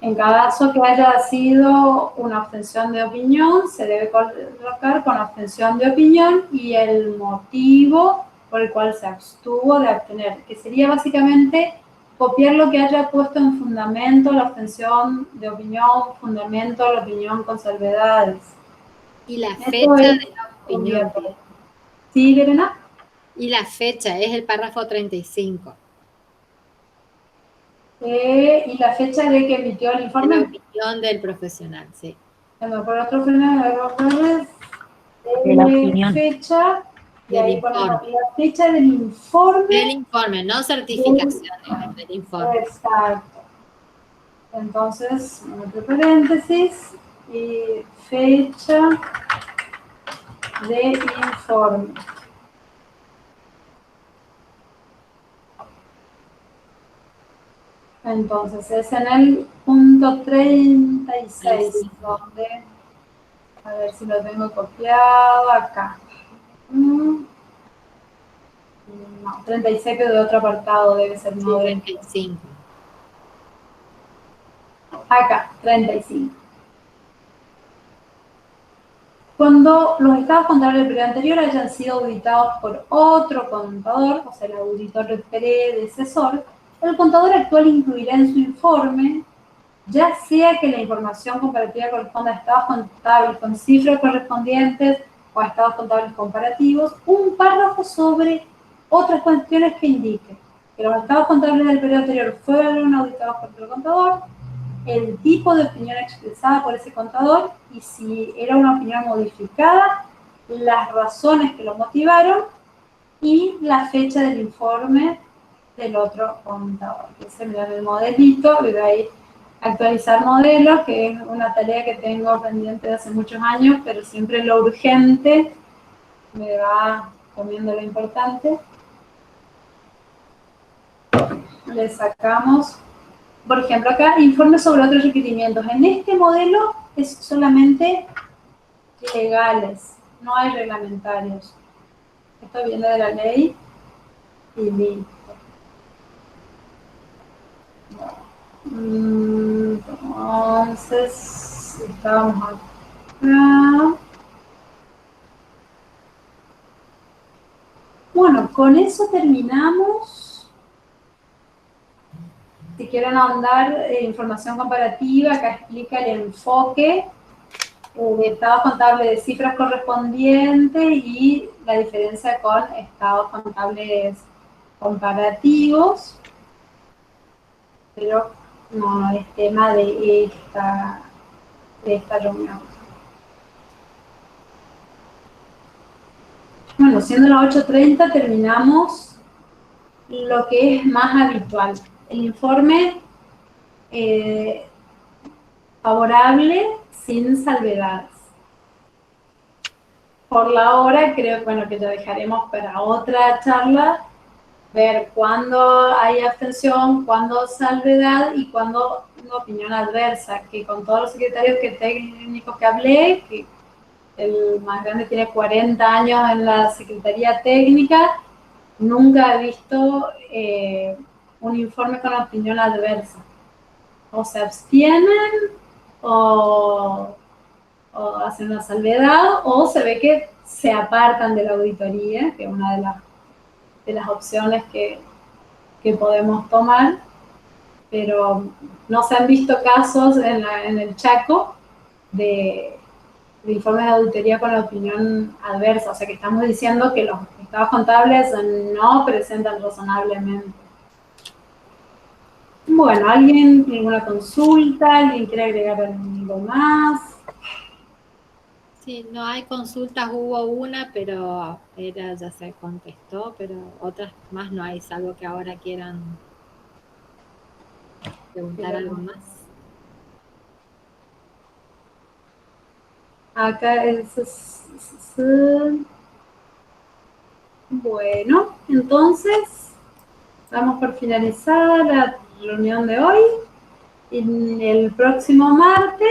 S1: En cada caso que haya sido una abstención de opinión, se debe colocar con abstención de opinión y el motivo por el cual se abstuvo de abstener, que sería básicamente copiar lo que haya puesto en fundamento la abstención de opinión, fundamento la opinión con salvedades.
S2: Y la fecha de la opinión.
S1: ¿Sí, Verena?
S2: Y la fecha es el párrafo 35.
S1: Y la fecha de que emitió el informe.
S2: La opinión del profesional, sí.
S1: Bueno, por otro final,
S3: De la opinión.
S1: Fecha, y
S2: Del
S1: ahí ponemos
S2: informe.
S1: la fecha del informe.
S2: Del informe, no certificación, del informe.
S1: Exacto. Entonces, entre paréntesis, y fecha de informe. Entonces, es en el punto 36, donde, a ver si lo tengo copiado acá. No, 36 de otro apartado debe ser, no de
S2: 35.
S1: Acá, 35. Cuando los estados contables del periodo anterior hayan sido auditados por otro contador, o sea, el auditor predecesor, el contador actual incluirá en su informe, ya sea que la información comparativa corresponda a estados contables con cifras correspondientes o a estados contables comparativos, un párrafo sobre otras cuestiones que indiquen que los estados contables del periodo anterior fueron auditados por otro contador, el tipo de opinión expresada por ese contador y si era una opinión modificada, las razones que lo motivaron y la fecha del informe del otro contador. Ese es el modelito, y de ahí actualizar modelos, que es una tarea que tengo pendiente de hace muchos años, pero siempre lo urgente me va comiendo lo importante. Le sacamos, por ejemplo, acá, informe sobre otros requerimientos. En este modelo es solamente legales, no hay reglamentarios. Esto viene de la ley y listo. Entonces, estamos acá. Bueno, con eso terminamos. Si quieren ahondar información comparativa, acá explica el enfoque de estados contables de cifras correspondientes y la diferencia con estados contables comparativos, pero no es tema de esta reunión. Bueno, siendo las 8:30 terminamos lo que es más habitual. El informe favorable sin salvedades. Por la hora creo, bueno, que ya dejaremos para otra charla, ver cuándo hay abstención, cuándo salvedad y cuándo una opinión adversa, que con todos los secretarios técnicos que hablé, que el más grande tiene 40 años en la Secretaría Técnica, nunca he visto un informe con opinión adversa. o se abstienen o hacen una salvedad, o se ve que se apartan de la auditoría, que es una de las opciones que podemos tomar, pero no se han visto casos en el Chaco de informes de auditoría con la opinión adversa, o sea que estamos diciendo que los estados contables no presentan razonablemente. Bueno, ¿alguien tiene alguna consulta? ¿Alguien quiere agregar algo más?
S2: Sí, no hay consultas, hubo una, pero ya se contestó, pero otras más no hay, salvo que ahora quieran preguntar algo más.
S1: Acá bueno, entonces damos por finalizada la reunión de hoy. Y el próximo martes,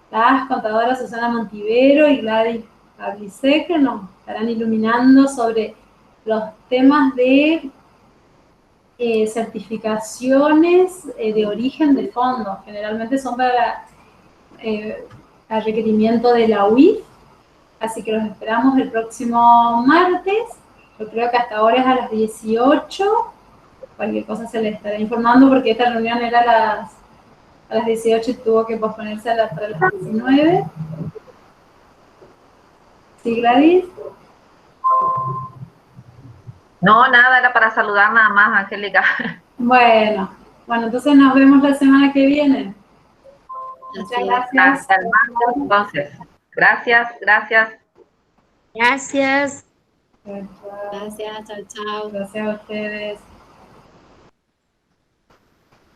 S1: las contadoras Susana Montivero y Gladys Pavlicek nos estarán iluminando sobre los temas de certificaciones de origen de fondos. Generalmente son para a requerimiento de la UIF, así que los esperamos el próximo martes. Yo creo que hasta ahora es a las 18. Cualquier cosa se les estará informando porque esta reunión era a las 18 y tuvo que posponerse para las 19. ¿Sí, Gladys?
S4: No, nada, era para saludar nada más, Angélica.
S1: Bueno, entonces nos vemos la semana que viene. Muchas gracias.
S4: Hasta el martes, entonces. Gracias.
S3: Gracias.
S2: Gracias, chao, chao.
S1: Gracias a ustedes.